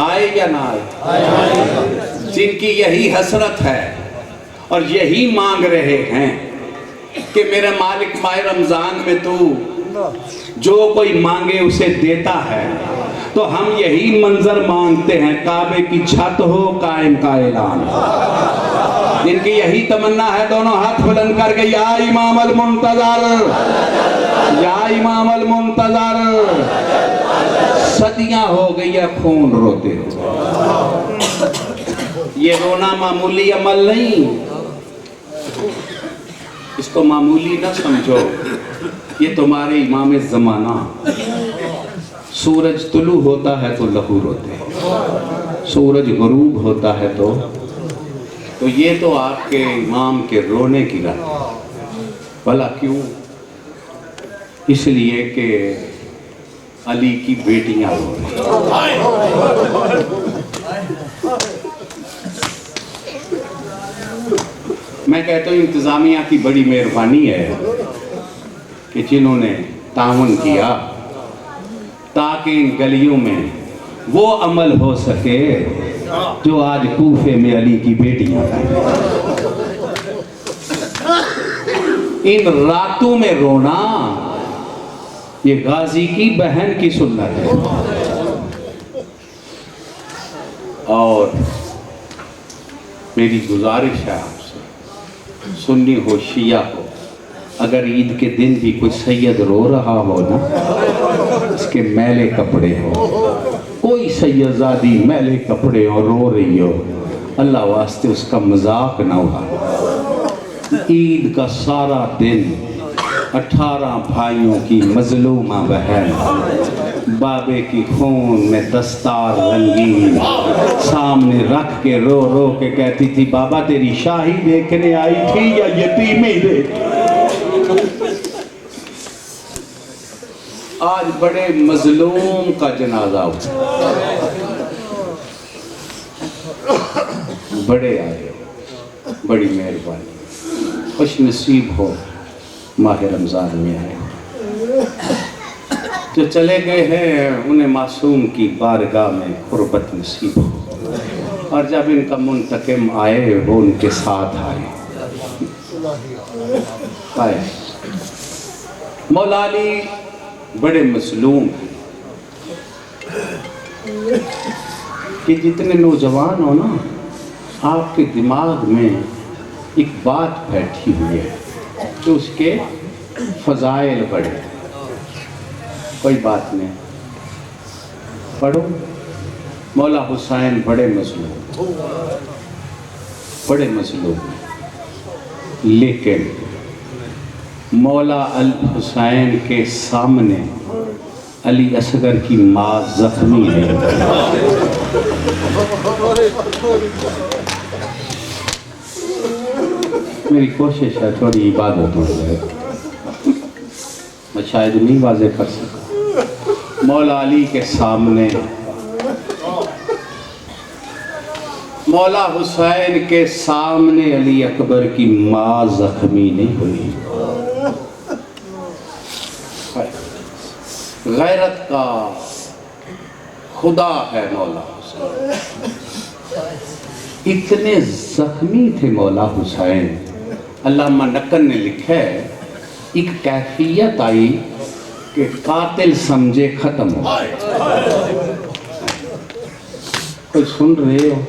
آئے یا نہ آئے؟ جن کی یہی حسرت ہے اور یہی مانگ رہے ہیں کہ میرے مالک ماہ رمضان میں تو جو کوئی مانگے اسے دیتا ہے, تو ہم یہی منظر مانگتے ہیں, کعبے کی چھت ہو قائم کا اعلان. جن کی یہی تمنا ہے دونوں ہاتھ بلند کر کے یا امام المنتظر, یا امام المنتظر. صدیاں ہو گئی ہے خون روتے ہو. یہ رونا معمولی عمل نہیں, اس کو معمولی نہ سمجھو, یہ تمہارے امام زمانہ. سورج طلوع ہوتا ہے تو لہو روتے, سورج غروب ہوتا ہے تو یہ تو آپ کے امام کے رونے کی رات. بھلا کیوں؟ اس لیے کہ علی کی بیٹیاں رو رہی. میں کہتا ہوں انتظامیہ کی بڑی مہربانی ہے کہ جنہوں نے تعاون کیا تاکہ ان گلیوں میں وہ عمل ہو سکے جو آج کوفے میں علی کی بیٹیاں ہیں. ان راتوں میں رونا یہ غازی کی بہن کی سنت ہے. اور میری گزارش ہے آپ سے, سنی ہو شیعہ ہو, اگر عید کے دن بھی کوئی سید رو رہا ہو نا, اس کے میلے کپڑے ہو, کوئی سیدزادی میلے کپڑے اور رو رہی ہو, اللہ واسطے اس کا مذاق نہ ہوا. عید کا سارا دن 18 بھائیوں کی مظلومہ بہن بابے کی خون میں دستار رنگین سامنے رکھ کے رو رو کے کہتی تھی, بابا تیری شاہی دیکھنے آئی تھی یا یتیمی دیکھ. آج بڑے مظلوم کا جنازہ ہوا, بڑے آئے, بڑی مہربانی, خوش نصیب ہو ماہ رمضان میں آئے. جو چلے گئے ہیں انہیں معصوم کی بارگاہ میں قربت نصیب ہو, اور جب ان کا منتقم آئے وہ ان کے ساتھ آئے. مولا علی بڑے مظلوم ہیں کہ جتنے نوجوان ہو نا, آپ کے دماغ میں ایک بات بیٹھی ہوئی ہے کہ اس کے فضائل بڑھے. کوئی بات نہیں, پڑھو. مولا حسین بڑے مظلوم, بڑے مظلوم, لیکن مولا الحسین کے سامنے علی اصغر کی ماں زخمی ہے. میری کوشش ہے تھوڑی عبادت ہو جائے, میں شاید نہیں واضح کر سکا. مولا علی کے سامنے, مولا حسین کے سامنے علی اکبر کی ماں زخمی نہیں ہوئی. غیرت کا خدا ہے مولا حسین. اتنے زخمی تھے مولا حسین, علامہ نقل نے لکھا ہے ایک کیفیت آئی کہ قاتل سمجھے ختم ہو. کوئی سن رہے ہو؟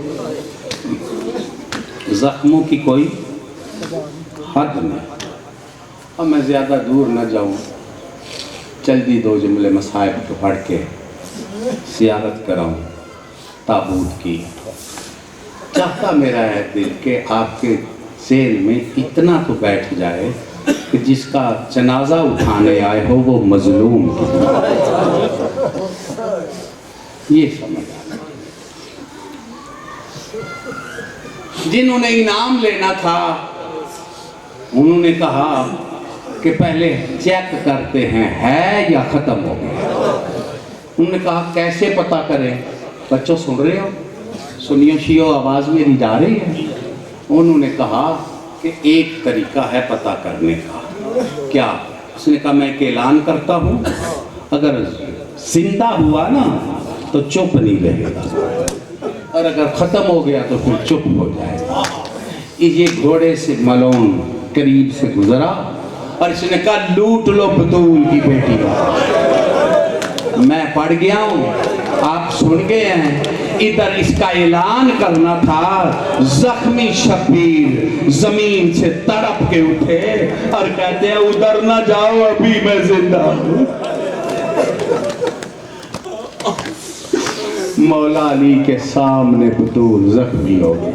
زخموں کی کوئی حد نہیں. اب میں زیادہ دور نہ جاؤں, جلدی 2 جملے مصائب کو پڑھ کے زیارت کراؤں تابوت کی. چاہتا میرا ہے دل کہ آپ کے ذہن میں اتنا تو بیٹھ جائے کہ جس کا جنازہ اٹھانے آئے ہو وہ مظلوم ہو، یہ سمجھ آتا۔ جنہوں نے انعام لینا تھا انہوں نے کہا کہ پہلے چیک کرتے ہیں ہے یا ختم ہو گیا۔ انہوں نے کہا کیسے پتہ کریں؟ بچوں سن رہے ہو؟ سنیو شیو، آواز میری جا رہی ہے؟ انہوں نے کہا کہ ایک طریقہ ہے پتہ کرنے کا۔ کیا؟ اس نے کہا میں ایک اعلان کرتا ہوں، اگر زندہ ہوا نا تو چپ نہیں رہے گا، اور اگر ختم ہو گیا تو پھر چپ ہو جائے گا۔ یہ گھوڑے سے ملون قریب سے گزرا اور اس نے کہا لوٹ لو بطول کی بیٹی کو۔ میں پڑھ گیا ہوں، آپ سن گئے ہیں، ادھر اس کا اعلان کرنا تھا۔ زخمی شبیر زمین سے تڑپ کے اٹھے اور کہتے ہیں ادھر نہ جاؤ، ابھی میں زندہ ہوں۔ مولا علی کے سامنے بطول زخمی ہو گئی۔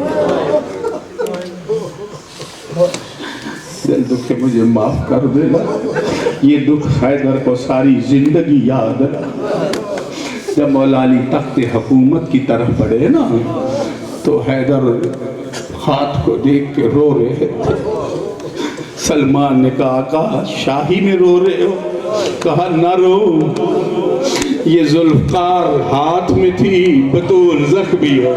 دل دکھ مجھے معاف کر دینا، یہ دکھ حیدر کو ساری زندگی یاد ہے۔ جب مولا علی تخت حکومت کی طرف بڑھے نا تو حیدر ہاتھ کو دیکھ کے رو رہے تھے۔ سلمان نے کہا آقا شاہی میں رو رہے ہو؟ کہا نہ رو، یہ ذوالفقار ہاتھ میں تھی، بطول زخمی ہو۔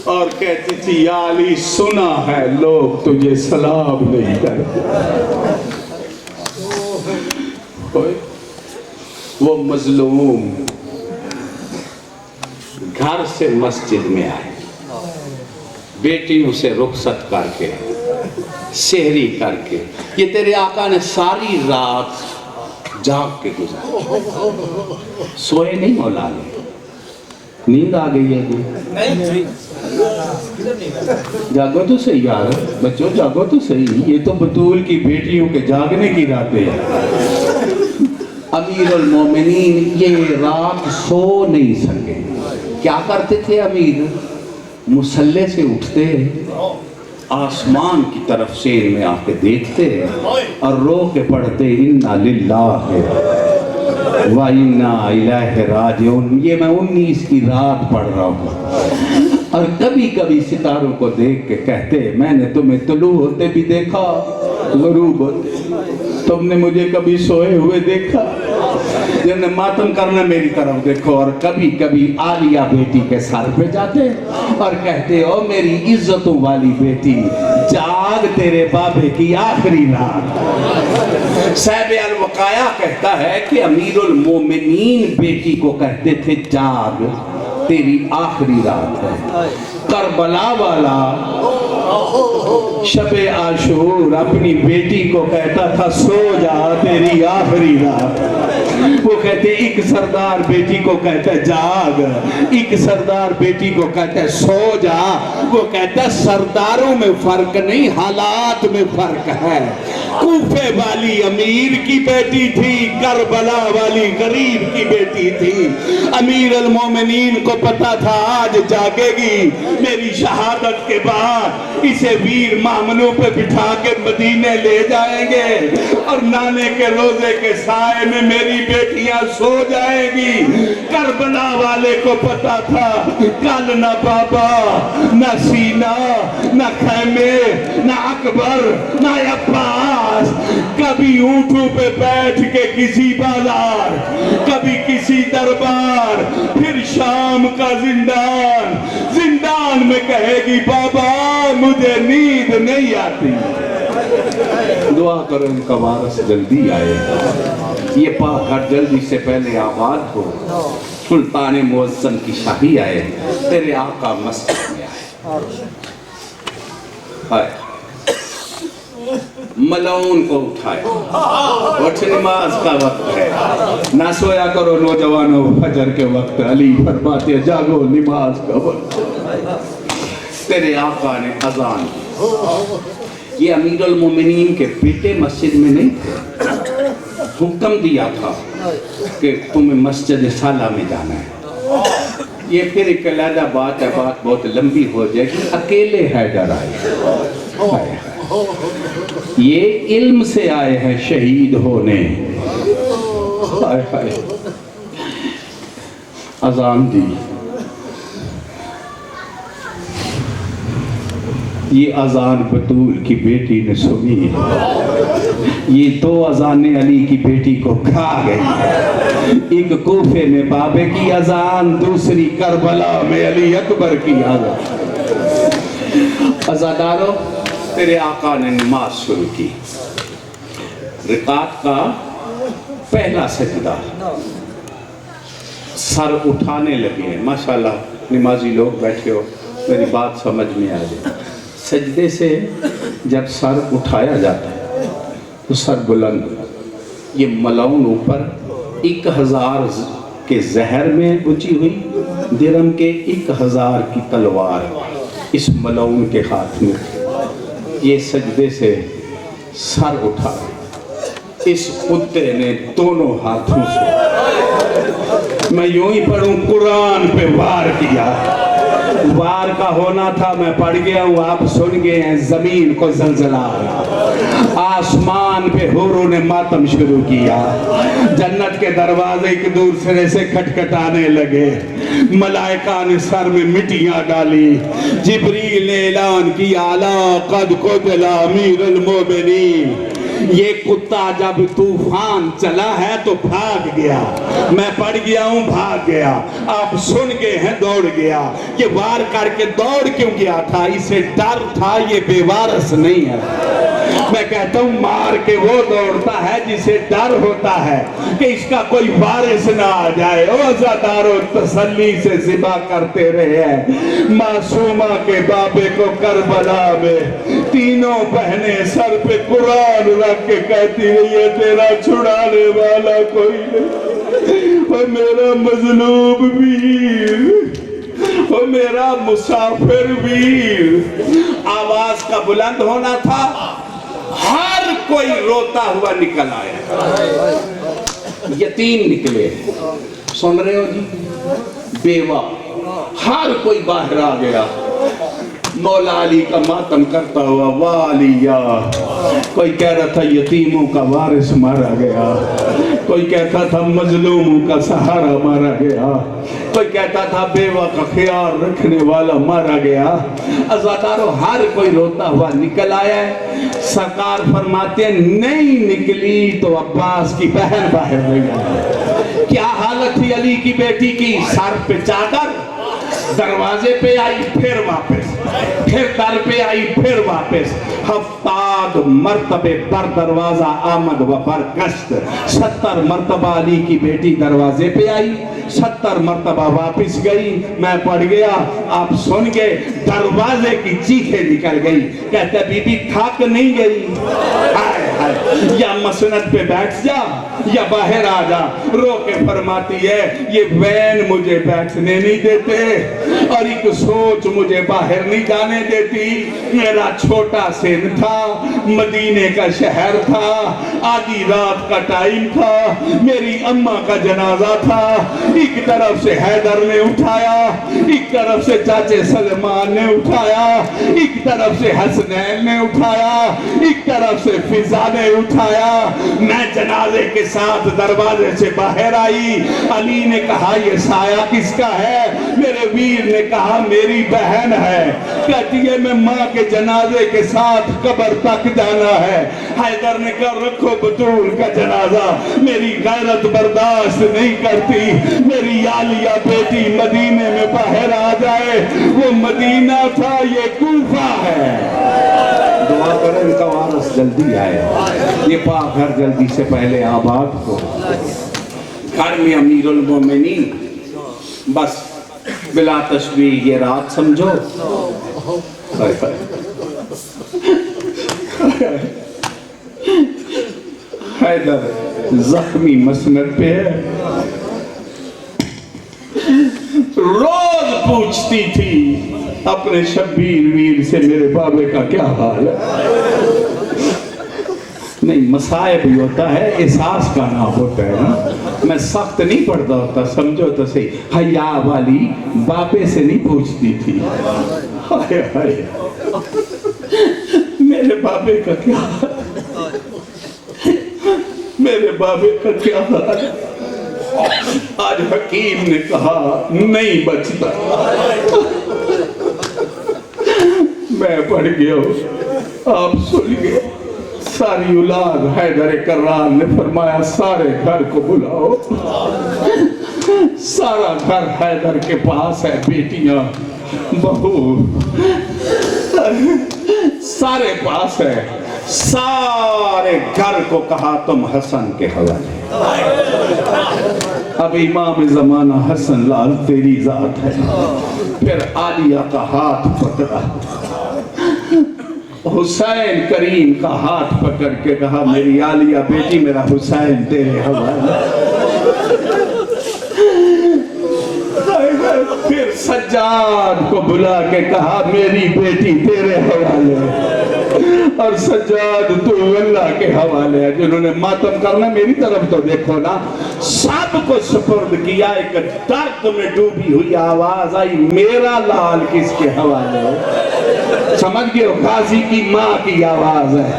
اور کہتی تھی یا علی سنا ہے لوگ تجھے سلام نہیں کرتے۔ وہ مظلوم گھر سے مسجد میں آئے، بیٹیوں سے رخصت کر کے، سحری کر کے۔ یہ تیرے آقا نے ساری رات جاگ کے گزاری، سوئے نہیں مولا علی؟ نیند آ گئی ہے جی؟ جاگو تو صحیح یار، بچوں جاگو تو صحیح، یہ تو بطول کی بیٹیوں کے جاگنے کی راتیں ہیں۔ امیر المومنین یہ رات سو نہیں سکے۔ کیا کرتے تھے امیر؟ مصلے سے اٹھتے، آسمان کی طرف شیر میں آ کے دیکھتے اور رو کے پڑھتے اِنَّا لِلَّهِ وَإِنَّا إِلَيْهِ رَاجِعُونَ۔ یہ میں 19 کی رات پڑھ رہا ہوں۔ اور کبھی کبھی ستاروں کو دیکھ کے کہتے میں نے تمہیں طلوع ہوتے بھی دیکھا، غروب ہوتے، تم نے مجھے کبھی سوئے ہوئے دیکھا؟ جب نے ماتم کرنا میری طرف دیکھو۔ اور کبھی کبھی عالیہ بیٹی کے سر پہ جاتے اور کہتے او میری عزتوں والی بیٹی جاگ، تیرے بابے کی آخری رات۔ صاحب الوقایہ کہتا ہے کہ امیر المومنین بیٹی کو کہتے تھے جاگ، تیری آخری رات ہے۔ کربلا والا شب عاشور اپنی بیٹی کو کہتا تھا سو جا، تیری آخری رات۔ وہ کہتے ایک سردار بیٹی کو کہتا ہے جاگ، ایک سردار بیٹی کو کہتا ہے سو جا۔ وہ کہتا ہے سرداروں میں فرق نہیں، حالات میں فرق ہے۔ کوفے والی امیر کی بیٹی تھی، کربلا والی غریب کی بیٹی تھی۔ امیر المومنین کو پتا تھا آج جاگے گی، میری شہادت کے بعد اسے ویر معاملوں پہ بٹھا کے مدینے لے جائیں گے اور نانے کے روزے کے سائے میں میری بیٹیاں سو جائیں گی۔ کربلا والے کو پتا تھا کل نہ بابا، نہ سینہ، نہ خیمے، نہ اکبر، نہ عباس، کبھی اونٹوں پہ بیٹھ کے کسی بازار، کبھی کسی دربار، پھر شام کا زندان میں کہے گی بابا مجھے نیند نہیں آتی۔ دعا کرو ان کا وارث جلدی آئے، یہ پاک گھر جلدی سے پہلے آباد ہو، سلطان موزن کی شاہی آئے، تیرے آقا مسجد میں آئے۔ ملعون کو اٹھائے، اٹھ نماز کا وقت ہے، نہ سویا کرو نوجوانوں فجر کے وقت، علی فرماتے جاگو نماز کا وقت۔ تیرے آقا نے اذان کی۔ یہ امیر المومنین کے بیٹے مسجد میں نہیں تھے، حکم دیا تھا کہ تمہیں مسجد سالہ میں جانا ہے۔ یہ پھر ایک علیحدہ بات ہے، بات بہت لمبی ہو جائے گی. اکیلے حیدر آئے، یہ علم سے آئے ہیں شہید ہونے. ہائے ہائے. اذان دی. یہ اذان بطول کی بیٹی نے سنی ہے. یہ 2 اذانیں علی کی بیٹی کو کھا گئی. ایک کوفے میں بابے کی اذان، دوسری کربلا میں علی اکبر کی اذان. عزادارو، تیرے آقا نے نماز شروع کی. رکعت کا پہلا سجدہ، سر اٹھانے لگے ہیں. ماشاءاللہ نمازی لوگ بیٹھے ہو، میری بات سمجھ میں آ جائے. سجدے سے جب سر اٹھایا جاتا ہے تو سر بلند. یہ ملعون اوپر 1000 کے زہر میں بچی ہوئی درم کے 1000 کی تلوار اس ملعون کے ہاتھ میں. یہ سجدے سے سر اٹھا. اس کتے نے دونوں ہاتھوں سے، میں یوں ہی پڑھوں، قرآن پہ وار کیا. وار کا ہونا تھا، میں پڑھ گیا ہوں، آپ سن گئے ہیں. زمین کو زلزلہ آیا، آسمان پہ حوروں نے ماتم شروع کیا. جنت کے دروازے ایک دوسرے سے کھٹکھٹانے لگے. ملائکہ نے سر میں مٹیاں ڈالی. جبریل نے اعلان کیا، الا قد قتل امیر المومنین. یہ کتا جب طوفان چلا ہے تو بھاگ گیا. میں پڑھ گیا ہوں، بھاگ گیا. آپ سن گئے ہیں، دوڑ گیا. یہ وار کر کے دوڑ کیوں گیا تھا؟ اسے ڈر تھا یہ بے وارث نہیں ہے. میں کہتا ہوں مار کے وہ دوڑتا ہے جسے ڈر ہوتا ہے کہ اس کا کوئی وارث نہ آ جائے. او عزادارو، تسلی سے ذبح کرتے رہے ہیں. معصومہ کے بابے کو کربلا میں 3 بہنیں سر پہ قرآن رکھ کے کہتی رہی ہے، تیرا چھڑانے والا کوئی نہیں. اور میرا مظلوم ویر، اور میرا مسافر ویر. آواز کا بلند ہونا تھا. ہر کوئی روتا ہوا نکل آیا. یتیم نکلے، سن رہے ہو جی، بیوہ، ہر کوئی باہر آ گیا. مولا علی کا ماتم کرتا ہوا، والیہ. کوئی کہہ رہا تھا یتیموں کا وارث مارا گیا، کوئی کہتا تھا مظلوموں کا سہارا مارا گیا، کوئی کہتا تھا بیوہ کا خیال رکھنے والا مارا گیا. عزادارو، ہر کوئی روتا ہوا نکل آیا ہے. سرکار فرماتے ہیں نہیں نکلی تو عباس کی بہن باہر رہ گئی. کیا حالت تھی علی کی بیٹی کی؟ سر پہ چادر، دروازے پہ آئی پھر واپس، پھر در پہ آئی پھر واپس. 70 مرتبے پر دروازہ آمد و برگشت. 70 مرتبہ علی کی بیٹی دروازے پہ آئی، 70 مرتبہ واپس گئی. میں پڑھ گیا، آپ سن گئے. دروازے کی چیخیں نکل گئی. کہتے بی بی تھک نہیں گئی؟ یا مسند پہ بیٹھ جا یا باہر آ جا. رو کے فرماتی ہے یہ وین مجھے بیٹھنے نہیں دیتے اور ایک سوچ مجھے باہر نہیں جانے دیتی. میرا چھوٹا سن تھا، مدینے کا شہر تھا، آدھی رات کا ٹائم تھا، میری اماں کا جنازہ تھا. ایک طرف سے حیدر نے اٹھایا، ایک طرف سے چاچے سلمان نے اٹھایا، ایک طرف سے حسنین نے اٹھایا، ایک طرف سے فضا نے اٹھایا. میں جنازے کے ساتھ دروازے سے باہر آئی. علی نے کہا یہ سایہ کس کا ہے؟ میرے ویر نے کہا میری بہن ہے. کہتی ہے میں ماں کے جنازے کے ساتھ قبر تک جانا ہے. حیدر نے کہا رکھو بطول کا جنازہ، میری غیرت برداشت نہیں کرتی. میری عالیہ بیٹی مدینے میں باہر آ جائے. وہ مدینہ تھا، یہ کوفہ ہے. دعا کریں ان کا وارث جلدی آئے، یہ پاک گھر جلدی سے پہلے آباد ہو. گھر میں امیر المومنین. بس بلا تشبیہ یہ رات سمجھو. حیدر زخمی مسند پہ ہے. روز پوچھتی تھی اپنے شبیر ویر سے میرے بابے کا کیا حال ہے. نہیں، مصائب بھی ہوتا ہے، احساس کا نام ہوتا ہے نا. میں سخت نہیں پڑھتا ہوتا، سمجھو تو صحیح، حیا والی باپے سے نہیں پوچھتی تھی۔ ہائے ہائے میرے بابے کا کیا حال، میرے بابے کا کیا حال۔ آج حکیم نے کہا نہیں بچتا، میں پڑھ گیا ہوں، آپ سن گئے۔ ساری اولاد حیدر کرار نے فرمایا سارے گھر کو بلاؤ، سارا گھر حیدر کے پاس ہے، بیٹیاں بہو سارے پاس ہے۔ سارے گھر کو کہا تم حسن کے حوالے۔ اب امام زمانہ حسن لال تیری ذات ہے۔ پھر عالیہ کا ہاتھ پکڑا، حسین کریم کا ہاتھ پکڑ کے کہا میری عالیہ بیٹی میرا حسین تیرے حوالے۔ پھر سجاد کو بلا کے کہا میری بیٹی تیرے حوالے، اور سجاد تو اللہ کے حوالے ہے۔ جنہوں نے ماتم کرنا میری طرف تو دیکھو نا، سب کو سپرد کیا۔ ایک درد میں ڈوبی ہوئی آواز آئی میرا لال کس کے حوالے ہے؟ سمجھ گئے ہو، غازی کی ماں کی آواز ہے۔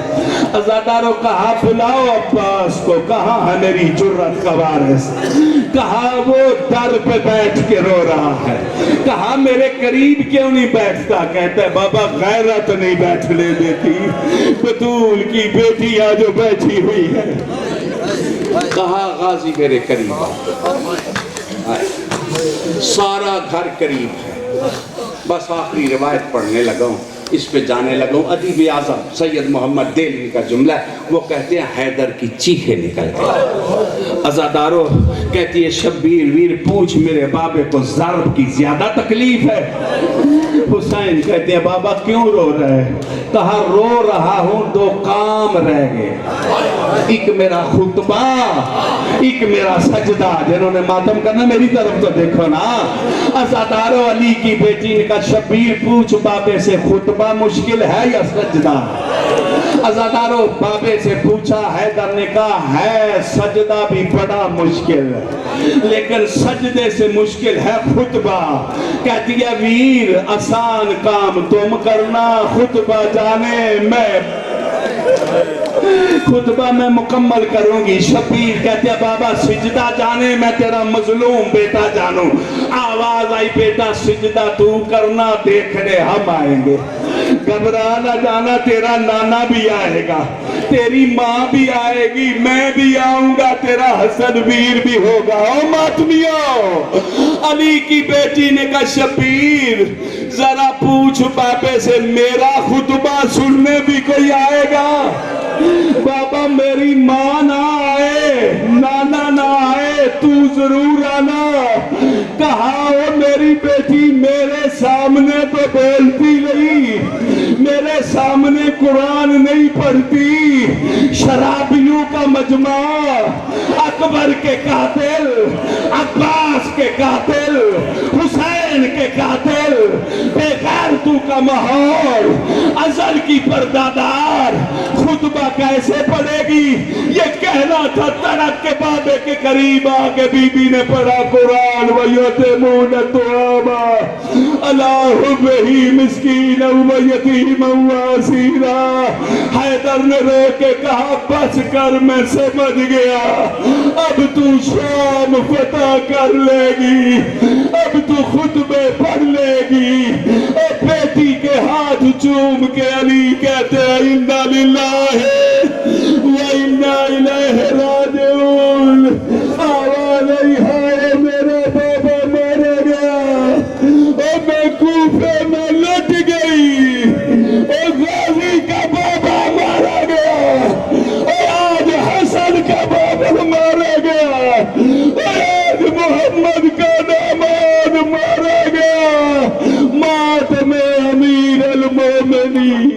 عزاداروں کہا بلاؤ عباس کو، کہاں ہے میری جرت کا وارث؟ کہا وہ در پہ بیٹھ کے رو رہا ہے۔ کہا میرے قریب کیوں نہیں بیٹھتا؟ کہتا ہے بابا غیرت نہیں بیٹھنے دیتی، بطول کی بیٹی آ جو بیٹھی ہوئی ہے۔ کہا غازی میرے قریب آئے، سارا گھر قریب ہے۔ بس آخری روایت پڑھنے لگا ہوں، اس پہ جانے لگا ہوں۔ ادیب اعظم سید محمد دہلوی کا جملہ ہے، وہ کہتے ہیں حیدر کی چیخیں نکلتی۔ عزادارو کہتی ہے شبیر ویر پوچھ میرے بابے کو ضرب کی زیادہ تکلیف ہے؟ حسین کہتے ہیں بابا کیوں رو رہے؟ کہا رو رہا ہوں دو کام رہ گئے، ایک میرا خطبہ ایک میرا سجدہ۔ جنہوں نے ماتم کرنا میری طرف تو دیکھو نا۔ عزادارو علی کی بیٹی نے کہا شبیر پوچھ بابے سے خطبہ مشکل ہے یا سجدہ؟ عزادارو بابے سے پوچھا، حیدر نے کہا ہے سجدہ بھی بڑا مشکل ہے، لیکن سجدے سے مشکل ہے خطبہ۔ کہتی ہے ویر آسان کام تم کرنا، خطبہ جانے میں خطبہ میں مکمل کروں گی۔ شبیر کہتے ہیں بابا سجدہ جانے میں تیرا مظلوم بیٹا جانوں۔ آواز آئی بیٹا سجدہ تو کرنا، دیکھنے ہم آئیں گے، گھبرا نہ جانا، تیرا نانا بھی آئے گا، تیری ماں بھی آئے گی، میں بھی آؤں گا، تیرا حسن ویر بھی ہوگا۔ او ماتمیوں، علی کی بیٹی نے کہا شبیر ذرا پوچھ بابے سے میرا خطبہ سننے بھی کوئی آئے گا؟ بابا میری ماں نہ آئے، نانا نہ آئے، تو ضرور آنا۔ کہا او میری بیٹی میرے سامنے تو بولتی نہیں، میرے سامنے قرآن نہیں پڑھتی، شرابیوں کا مجمع، اکبر کے قاتل، عباس کے قاتل، حسین کے قاتل، بے غیرتوں کا ماحول، ازل کی پردادار، خطبہ کیسے پڑھے گی؟ یہ کہنا تھا تڑک کے بابے کے قریب آگے بی بی نے پڑھا قرآن وَيَتِمُونَ الطُّعَامَ عَلَىٰ حُبِّهِ مِسْكِينًا وَيَتِيمًا وَأَسِيرًا۔ حیدر نے رو کے کہا بس کر میں سمجھ گیا، اب تو شام فتح کر لے گی، اب تو خطبے پڑھ لے گی۔ اور بیٹی کے ہاتھ چوم کے علی کہتے ہیں اِنَّا لِلَّهِ وَإِنَّا إِلَيْهِ رَاجِعُونَ۔ آواز آئی ہائے میرا بابا مر گیا، اور میں کوفے میں لٹ گئی، اور غازی کا بابا مارا گیا، اور آج حسن کا بابا مارا گیا، اور آج محمد کا داماد مارا گیا۔ ماتم امیر المومنین۔